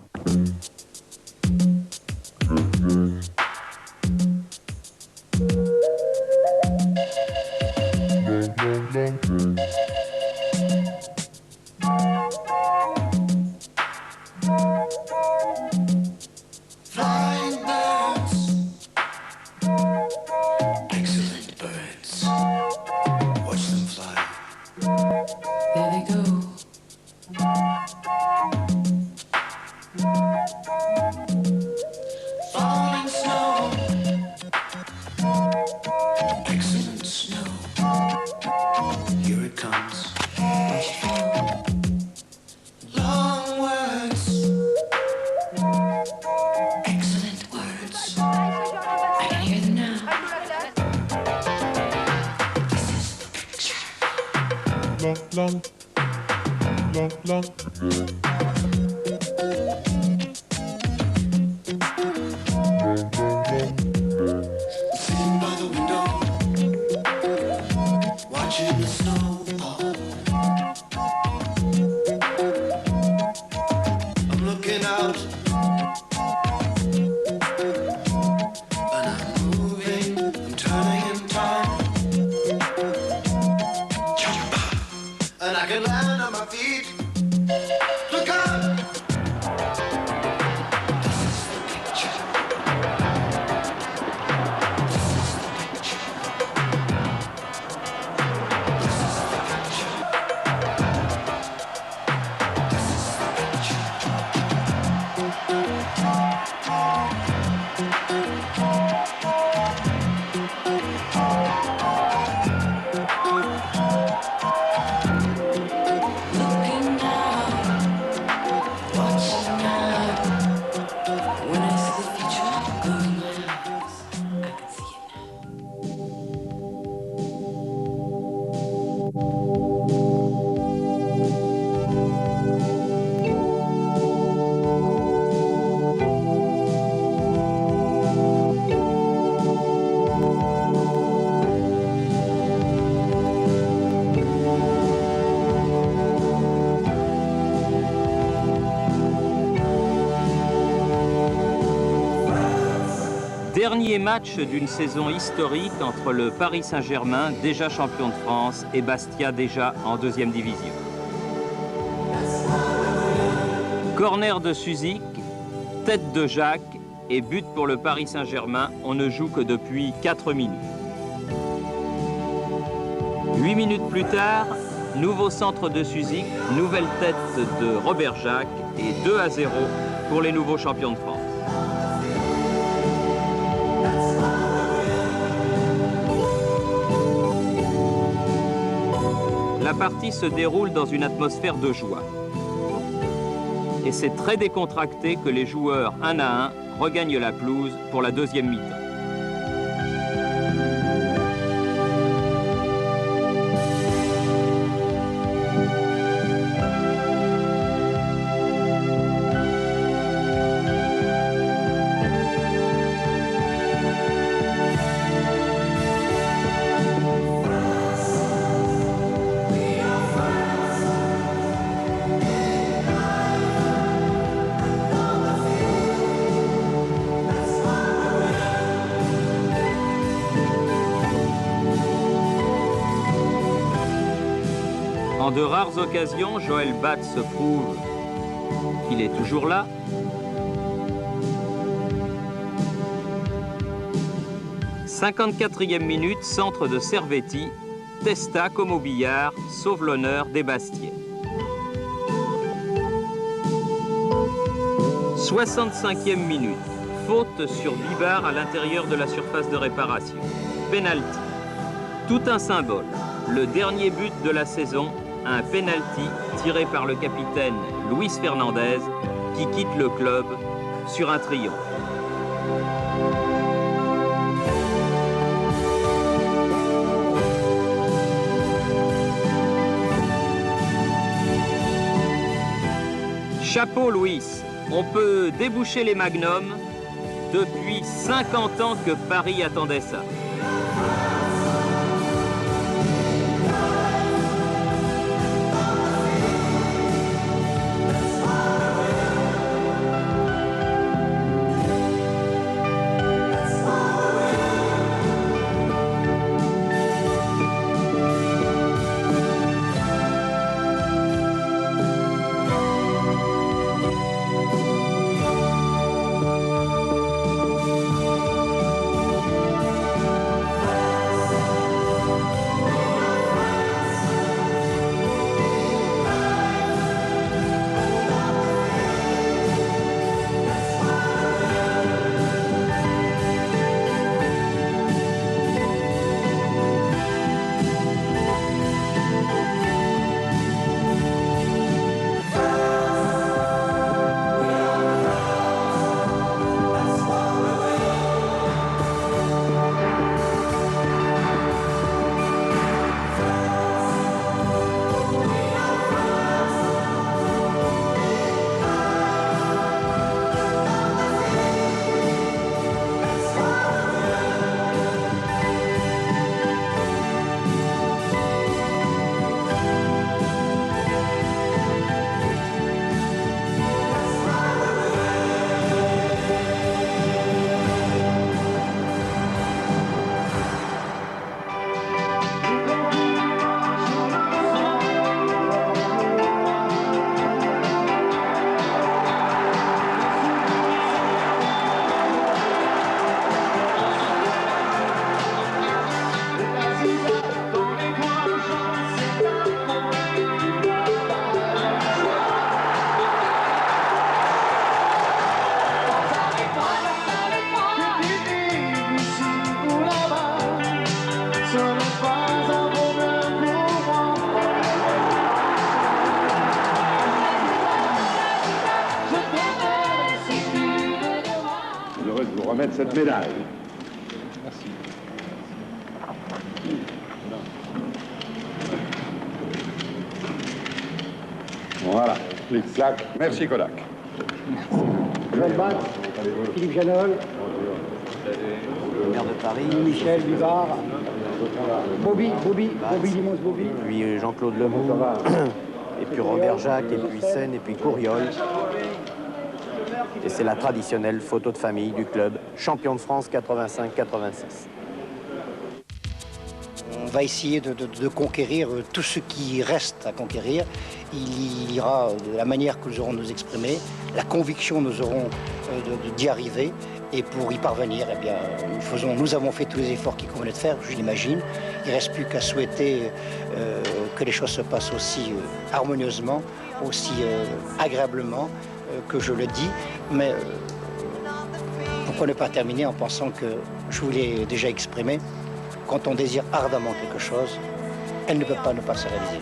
Dernier match d'une saison historique entre le Paris Saint-Germain, déjà champion de France, et Bastia, déjà en deuxième division. Corner de Suzik, tête de Jacques et but pour le Paris Saint-Germain. On ne joue que depuis 4 minutes. 8 minutes plus tard, nouveau centre de Suzik, nouvelle tête de Robert Jacques et 2-0 pour les nouveaux champions de France. La partie se déroule dans une atmosphère de joie. Et c'est très décontracté que les joueurs, un à un, regagnent la pelouse pour la deuxième mi-temps. En de rares occasions, Joël Batz prouve qu'il est toujours là. « 54e minute, centre de Servetti. Testa comme au billard, sauve l'honneur des Bastiais. 65e minute, faute sur Bibar à l'intérieur de la surface de réparation. Penalty. Tout un symbole. Le dernier but de la saison, un penalty tiré par le capitaine Luis Fernandez qui quitte le club sur un triomphe. Chapeau Luis, on peut déboucher les magnums. Depuis 50 ans que Paris attendait ça. remettre cette médaille. Merci. Voilà, clic-clac. Merci Kodak. Joël Bach, Philippe Janol, maire de Paris, Michel Bivard, Bobby Limons Bobby. et puis Jean-Claude Lemoux, et puis Robert Jacques, et puis Seine, et puis Courriol. Et c'est la traditionnelle photo de famille du club, champion de France 85-86. On va essayer de conquérir tout ce qui reste à conquérir. Il ira de la manière que nous aurons de nous exprimer, la conviction que nous aurons d'y arriver. Et pour y parvenir, eh bien, nous avons fait tous les efforts qu'il convenait de faire, je l'imagine. Il ne reste plus qu'à souhaiter que les choses se passent aussi harmonieusement, aussi agréablement que je le dis. Mais pourquoi ne pas terminer en pensant que, je vous l'ai déjà exprimé, quand on désire ardemment quelque chose, elle ne peut pas ne pas se réaliser.